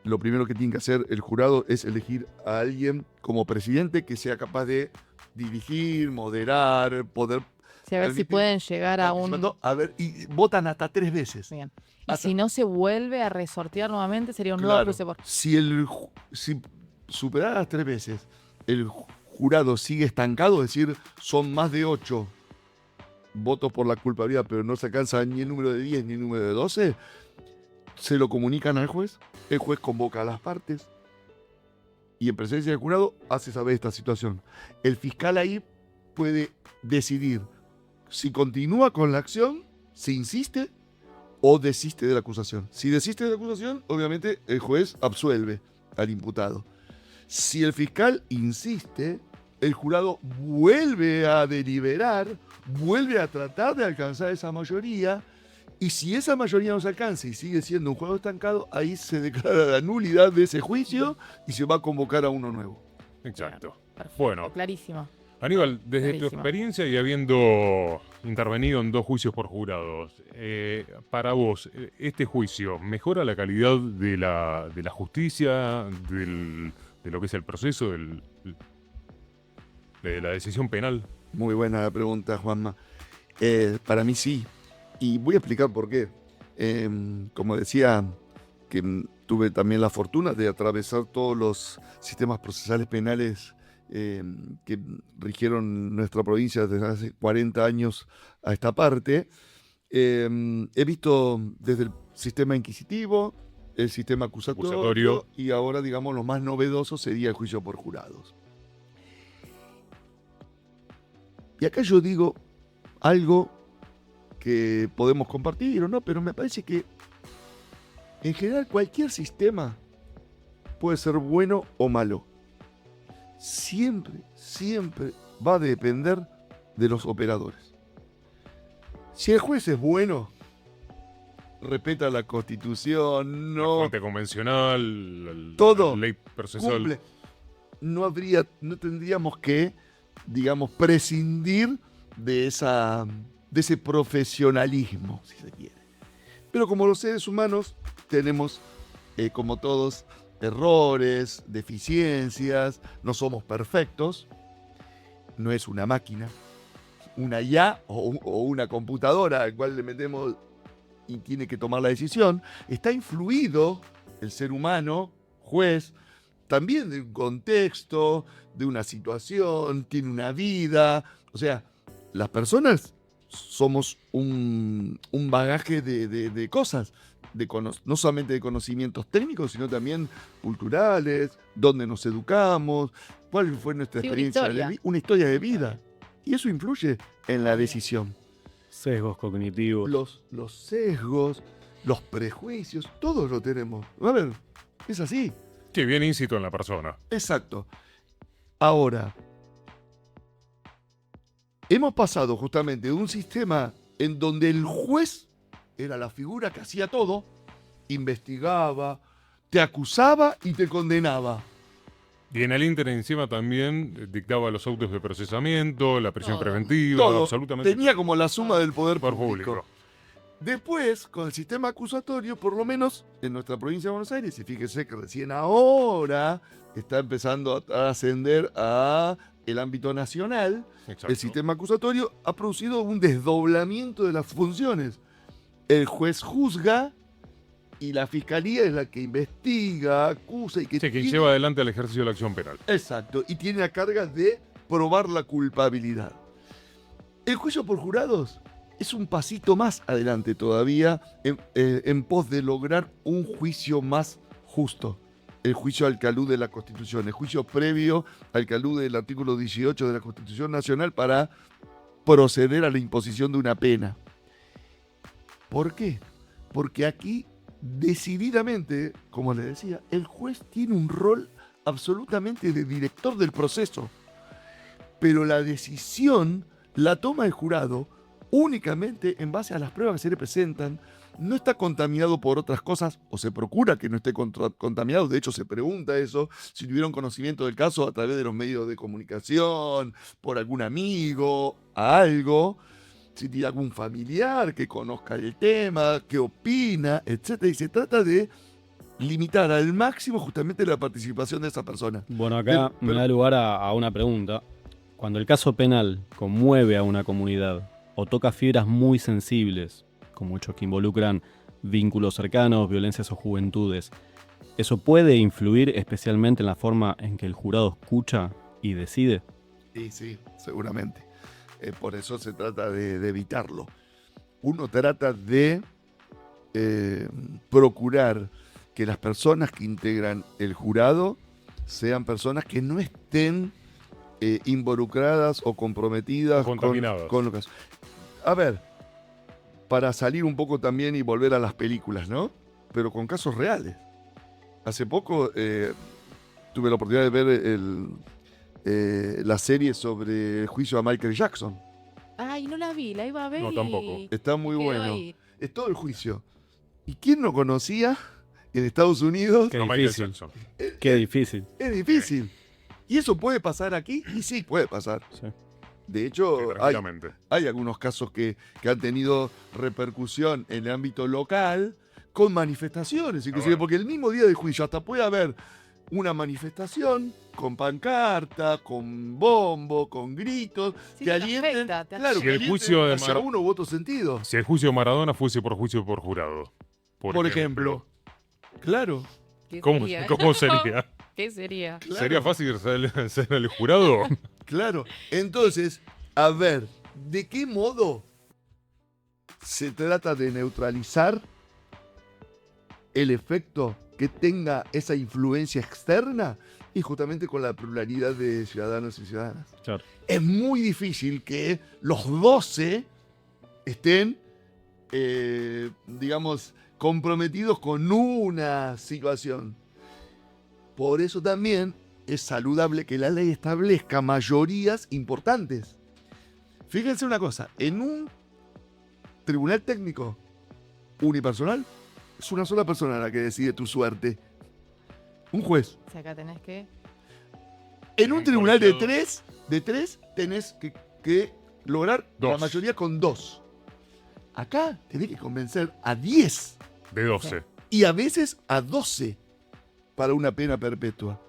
lo primero que tiene que hacer el jurado es elegir a alguien como presidente que sea capaz de dirigir, moderar, poder... Sí, a ver si permitir- pueden llegar a un... participando. A ver, y votan hasta 3 veces. Bien. Y Hasta- si no se vuelve a resortear nuevamente, sería un nuevo Claro, cruce por... si superadas 3 veces el jurado sigue estancado, es decir, son más de 8 votos por la culpabilidad, pero no se alcanza ni el número de 10 ni el número de 12, se lo comunican al juez, el juez convoca a las partes y en presencia del jurado hace saber esta situación. El fiscal ahí puede decidir si continúa con la acción, si insiste o desiste de la acusación. Si desiste de la acusación, obviamente el juez absuelve al imputado. Si el fiscal insiste, el jurado vuelve a deliberar, vuelve a tratar de alcanzar esa mayoría, y si esa mayoría no se alcanza y sigue siendo un juego estancado, ahí se declara la nulidad de ese juicio y se va a convocar a uno nuevo. Exacto. Perfecto, Bueno. clarísimo. Aníbal, desde tu Clarísimo. experiencia y habiendo intervenido en 2 juicios por jurados, para vos, ¿este juicio mejora la calidad de la justicia, de lo que es el proceso, de la decisión penal? Muy buena la pregunta, Juanma. Para mí sí, y voy a explicar por qué. Como decía, que tuve también la fortuna de atravesar todos los sistemas procesales penales que rigieron nuestra provincia desde hace 40 años a esta parte. He visto desde el sistema inquisitivo, el sistema acusatorio, y ahora, digamos, lo más novedoso sería el juicio por jurados. Y acá yo digo algo que podemos compartir o no, pero me parece que en general cualquier sistema puede ser bueno o malo. Siempre va a depender de los operadores. Si el juez es bueno, respeta la Constitución, La no fuente convencional, Todo la ley procesal. cumple, no tendríamos que, digamos, prescindir de ese profesionalismo, si se quiere. Pero como los seres humanos tenemos, como todos, errores, deficiencias, no somos perfectos, no es una máquina, una IA o una computadora al cual le metemos y tiene que tomar la decisión. Está influido el ser humano, juez, también de un contexto, de una situación, tiene una vida. O sea, las personas somos un bagaje de cosas, no solamente de conocimientos técnicos, sino también culturales, dónde nos educamos, cuál fue nuestra experiencia de vida, una historia de vida. Y eso influye en la decisión. Sesgos cognitivos. Los sesgos, los prejuicios, todos lo tenemos. A ver, es así. Que viene íncito en la persona. Exacto. Ahora, hemos pasado justamente de un sistema en donde el juez era la figura que hacía todo, investigaba, te acusaba y te condenaba. Y en el ínter encima también dictaba los autos de procesamiento, la prisión preventiva, todo. absolutamente. Tenía como la suma del poder Por público. público. Después, con el sistema acusatorio, por lo menos en nuestra provincia de Buenos Aires, y fíjese que recién ahora está empezando a ascender a el ámbito nacional, Exacto. el sistema acusatorio ha producido un desdoblamiento de las funciones. El juez juzga y la fiscalía es la que investiga, acusa y que Sí, quien lleva adelante el ejercicio de la acción penal. Exacto, y tiene la carga de probar la culpabilidad. El juicio por jurados es un pasito más adelante todavía en pos de lograr un juicio más justo. El juicio al calú de la Constitución, el juicio previo al calú del artículo 18 de la Constitución Nacional para proceder a la imposición de una pena. ¿Por qué? Porque aquí, decididamente, como les decía, el juez tiene un rol absolutamente de director del proceso. Pero la decisión la toma el jurado únicamente en base a las pruebas que se le presentan. No está contaminado por otras cosas, o se procura que no esté contaminado. De hecho, se pregunta eso, si tuvieron conocimiento del caso a través de los medios de comunicación, por algún amigo, algo, si tiene algún familiar que conozca el tema, que opina, etc. Y se trata de limitar al máximo justamente la participación de esa persona. Bueno, acá me da lugar a una pregunta. Cuando el caso penal conmueve a una comunidad o toca fibras muy sensibles, como hechos que involucran vínculos cercanos, violencias o juventudes, ¿eso puede influir especialmente en la forma en que el jurado escucha y decide? Sí, seguramente. Por eso se trata de evitarlo. Uno trata de procurar que las personas que integran el jurado sean personas que no estén involucradas o comprometidas con lo que hace. A ver, para salir un poco también y volver a las películas, ¿no? Pero con casos reales. Hace poco tuve la oportunidad de ver la serie sobre el juicio a Michael Jackson. Ay, no la vi, la iba a ver. No, tampoco. Está muy quedó bueno. ahí. Es todo el juicio. ¿Y quién no conocía en Estados Unidos? Qué No, Michael difícil. Jackson. Qué difícil. Es difícil. ¿Y eso puede pasar aquí? Y sí, puede pasar. Sí. De Sí, hecho, tranquilamente. hay algunos casos que han tenido repercusión en el ámbito local con manifestaciones, inclusive, bueno. porque el mismo día del juicio hasta puede haber una manifestación con pancarta, con bombo, con gritos, Sí, que te alienten, afecta, te claro, afecta. que Si el juicio de hacia uno u otro sentido. Si el juicio de Maradona fuese por juicio por jurado. Por ejemplo. Claro. ¿Qué ¿Cómo sería? ¿Qué sería? Claro. ¿Sería fácil ser el jurado? Claro. Entonces, a ver, ¿de qué modo se trata de neutralizar el efecto que tenga esa influencia externa? Y justamente con la pluralidad de ciudadanos y ciudadanas. Claro. Es muy difícil que los 12 estén, digamos, comprometidos con una situación. Por eso también es saludable que la ley establezca mayorías importantes. Fíjense una cosa, en un tribunal técnico unipersonal es una sola persona la que decide tu suerte. Un juez. O sea, acá tenés que... En un Un tribunal de colegiado. tres tenés que lograr la 2. mayoría con 2. Acá tenés que convencer a 10 De 12. y a veces a 12 para una pena perpetua.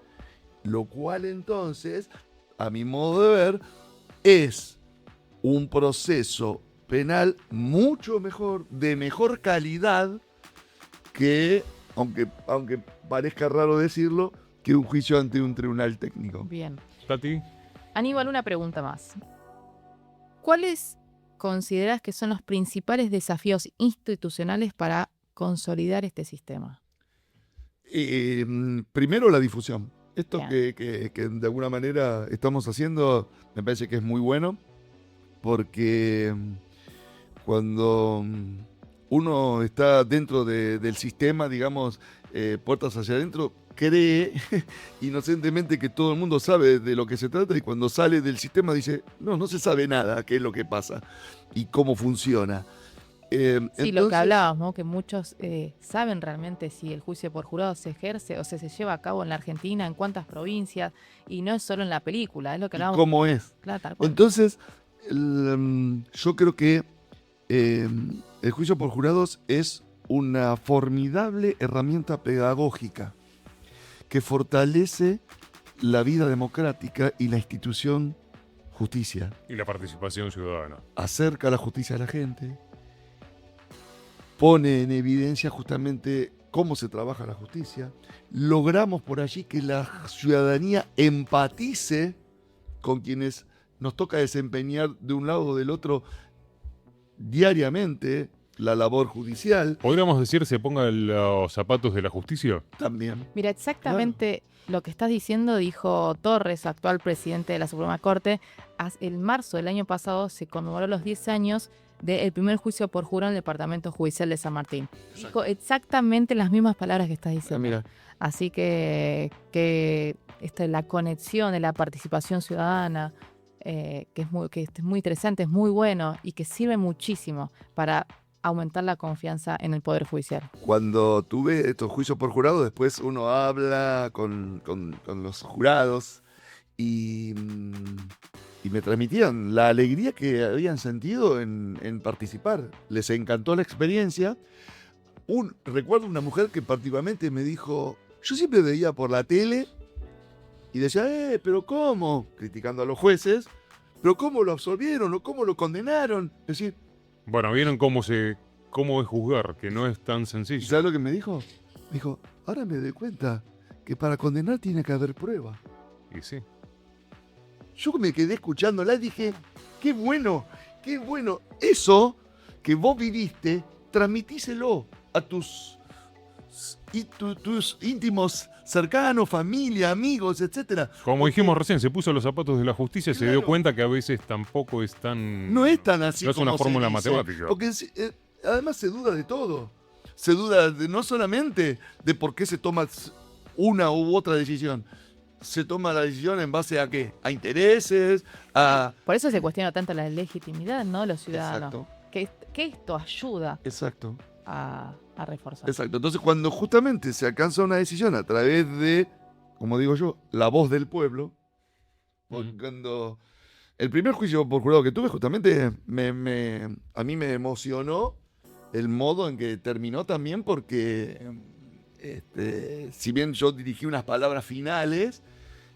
Lo cual entonces, a mi modo de ver, es un proceso penal mucho mejor, de mejor calidad que, aunque parezca raro decirlo, que un juicio ante un tribunal técnico. Bien. Tati. Aníbal, una pregunta más. ¿Cuáles consideras que son los principales desafíos institucionales para consolidar este sistema? Primero, la difusión. Esto Bien. que de alguna manera estamos haciendo me parece que es muy bueno, porque cuando uno está dentro del sistema, digamos, puertas hacia adentro, cree inocentemente que todo el mundo sabe de lo que se trata, y cuando sale del sistema dice, no se sabe nada qué es lo que pasa y cómo funciona. Sí, lo que Entonces, hablábamos, ¿no? Que muchos saben realmente si el juicio por jurado se ejerce o se lleva a cabo en la Argentina, en cuántas provincias, y no es solo en la película, es lo que ¿y hablábamos. cómo es? Claro, tal cual. Entonces, yo creo que el juicio por jurados es una formidable herramienta pedagógica que fortalece la vida democrática y la institución justicia. Y la participación ciudadana. Acerca la justicia a la gente, pone en evidencia justamente cómo se trabaja la justicia. Logramos por allí que la ciudadanía empatice con quienes nos toca desempeñar de un lado o del otro diariamente la labor judicial ¿Podríamos decir se ponga los zapatos de la justicia? también. Mira, exactamente lo que estás diciendo dijo Torres, actual presidente de la Suprema Corte. En marzo del año pasado se conmemoró los 10 años del primer juicio por jurado en el Departamento Judicial de San Martín. Dijo exactamente las mismas palabras que estás diciendo. Mira, Así que la conexión de la participación ciudadana, que es muy interesante, es muy bueno y que sirve muchísimo para aumentar la confianza en el Poder Judicial. cuando tuve estos juicios por jurado, después uno habla con los jurados y me transmitían la alegría que habían sentido en participar. Les encantó la experiencia. Recuerdo una mujer que particularmente me dijo, yo siempre veía por la tele y decía, pero ¿cómo? Criticando a los jueces, pero ¿cómo lo absolvieron o cómo lo condenaron? Es decir, Bueno, vieron cómo es juzgar, que no es tan ¿y sencillo. sabes lo que me dijo? Me dijo, ahora me doy cuenta que para condenar tiene que haber prueba. Y sí. Yo me quedé escuchándola y dije, qué bueno, qué bueno. Eso que vos viviste, transmitíselo a tus íntimos cercanos, familia, amigos, etcétera. Como Porque dijimos recién, se puso los zapatos de la justicia, se dio Claro. cuenta que a veces tampoco es tan... no es tan así No es como una se fórmula dice, matemática. Porque además se duda de todo. Se duda no solamente de por qué se toma una u otra decisión. Se toma la decisión en base a qué? A intereses, a... Por eso se cuestiona tanto la legitimidad, ¿no?, de los ciudadanos. Exacto, Que esto ayuda exacto. a reforzar. Exacto. Entonces, cuando justamente se alcanza una decisión a través de, como digo yo, la voz del pueblo, porque cuando el primer juicio por jurado que tuve, justamente a mí me emocionó el modo en que terminó también, porque si bien yo dirigí unas palabras finales,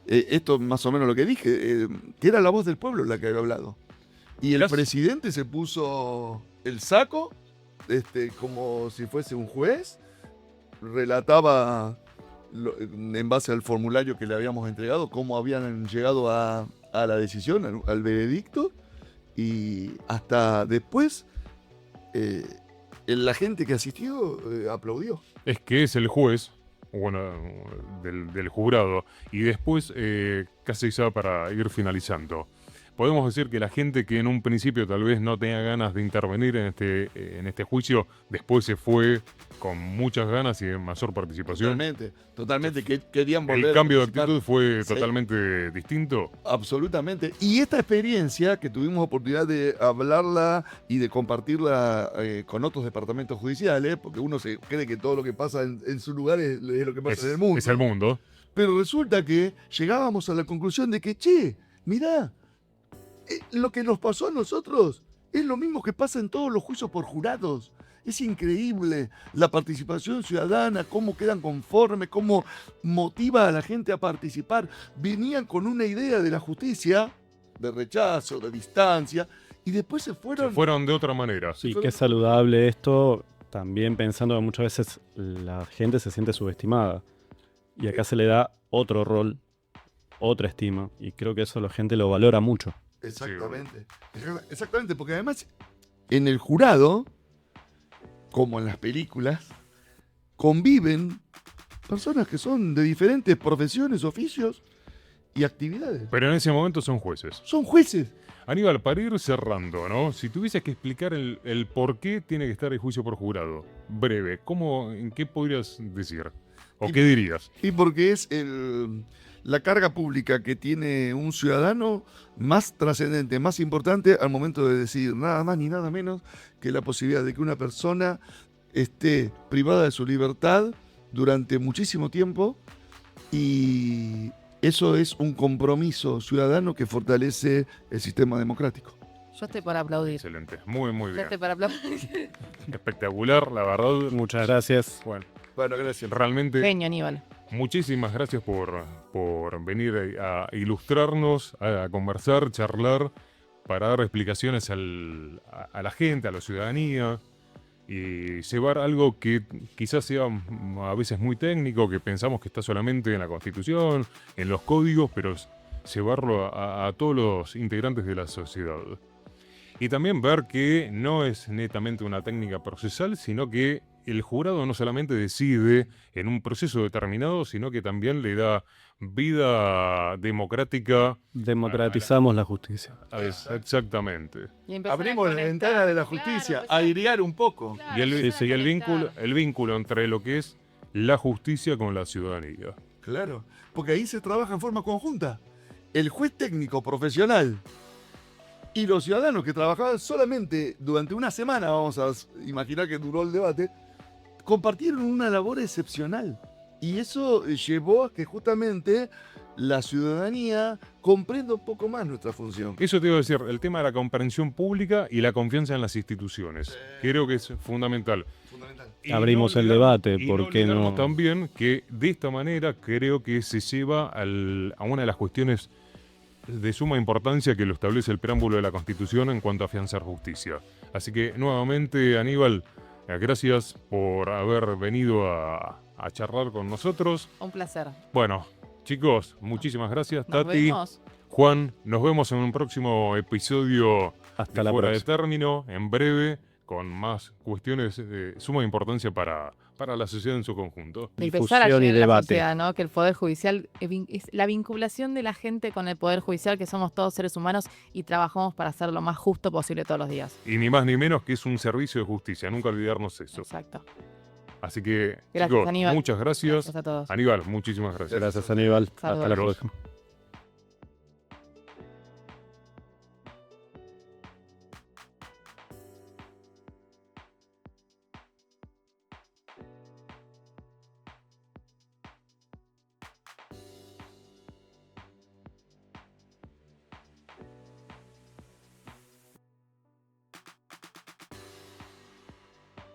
esto más o menos lo que dije, que era la voz del pueblo la que había hablado. Y el Gracias. presidente se puso el saco, como si fuese un juez, relataba en base al formulario que le habíamos entregado cómo habían llegado a la decisión, al veredicto, y hasta después la gente que asistió aplaudió. Es que es el juez, bueno, del jurado, y después, casi ya para ir finalizando, podemos decir que la gente que en un principio tal vez no tenía ganas de intervenir en este juicio, después se fue con muchas ganas y de mayor participación. Totalmente, que querían volver. El cambio de a participar. actitud fue Sí. totalmente distinto. Absolutamente. Y esta experiencia que tuvimos oportunidad de hablarla y de compartirla con otros departamentos judiciales, porque uno se cree que todo lo que pasa en su lugar es lo que pasa en el mundo. Es el mundo. Pero resulta que llegábamos a la conclusión de que, che, mirá, Lo que nos pasó a nosotros es lo mismo que pasa en todos los juicios por jurados. Es increíble la participación ciudadana, cómo quedan conformes, cómo motiva a la gente a participar. Venían con una idea de la justicia, de rechazo, de distancia, y después se fueron... Se fueron de otra manera. Sí, qué saludable esto, también pensando que muchas veces la gente se siente subestimada. Y acá se le da otro rol, otra estima, y creo que eso la gente lo valora mucho. Exactamente. Exactamente, porque además en el jurado, como en las películas, conviven personas que son de diferentes profesiones, oficios y actividades. Pero en ese momento son jueces. Son jueces. Aníbal, para ir cerrando, ¿no? Si tuvieses que explicar el por qué tiene que estar el juicio por jurado, breve, ¿en qué podrías decir? ¿O qué dirías? Y porque es la carga pública que tiene un ciudadano más trascendente, más importante al momento de decidir nada más ni nada menos que la posibilidad de que una persona esté privada de su libertad durante muchísimo tiempo, y eso es un compromiso ciudadano que fortalece el sistema democrático. Yo estoy para aplaudir. Excelente, muy Yo bien. estoy para aplaudir. Espectacular, la verdad. Muchas gracias. Bueno, gracias. Realmente, Genio, Aníbal. muchísimas gracias por venir a ilustrarnos, a conversar, charlar, para dar explicaciones a la gente, a la ciudadanía, y llevar algo que quizás sea a veces muy técnico, que pensamos que está solamente en la Constitución, en los códigos, pero llevarlo a todos los integrantes de la sociedad. Y también ver que no es netamente una técnica procesal, sino que el jurado no solamente decide en un proceso determinado, sino que también le da vida democrática. Democratizamos la justicia. Exactamente. Y empezar a Abrimos la conectar. ventana de la Claro, justicia, pues, airear un poco. claro, Y empezar a conectar. el vínculo entre lo que es la justicia con la ciudadanía. Claro, porque ahí se trabaja en forma conjunta. El juez técnico profesional y los ciudadanos que trabajaban solamente durante una semana, vamos a imaginar que duró el debate, compartieron una labor excepcional. Y eso llevó a que justamente la ciudadanía comprenda un poco más nuestra función. Eso te iba a decir, el tema de la comprensión pública y la confianza en las instituciones. Creo que es fundamental. Fundamental. Y Abrimos no el olvidar- debate, y ¿por qué olvidarnos no? También que de esta manera creo que se lleva a una de las cuestiones de suma importancia que lo establece el preámbulo de la Constitución en cuanto a afianzar justicia. Así que nuevamente, Aníbal, gracias por haber venido a charlar con nosotros. Un placer. Bueno, chicos, muchísimas gracias. Nos Tati, vemos. Juan, nos vemos en un próximo episodio Hasta de la Fuera de próxima. Término, en breve, con más cuestiones de suma importancia para la sociedad en su conjunto. De empezar a Difusión y llegar a la debate. sociedad, ¿no? Que el Poder Judicial es la vinculación de la gente con el Poder Judicial, que somos todos seres humanos y trabajamos para hacer lo más justo posible todos los días. Y ni más ni menos que es un servicio de justicia, nunca olvidarnos eso. Exacto. Así que, Gracias, chicos, Aníbal. muchas gracias. Gracias a todos. Aníbal, muchísimas gracias. Gracias, Aníbal. Saludos. Hasta la próxima.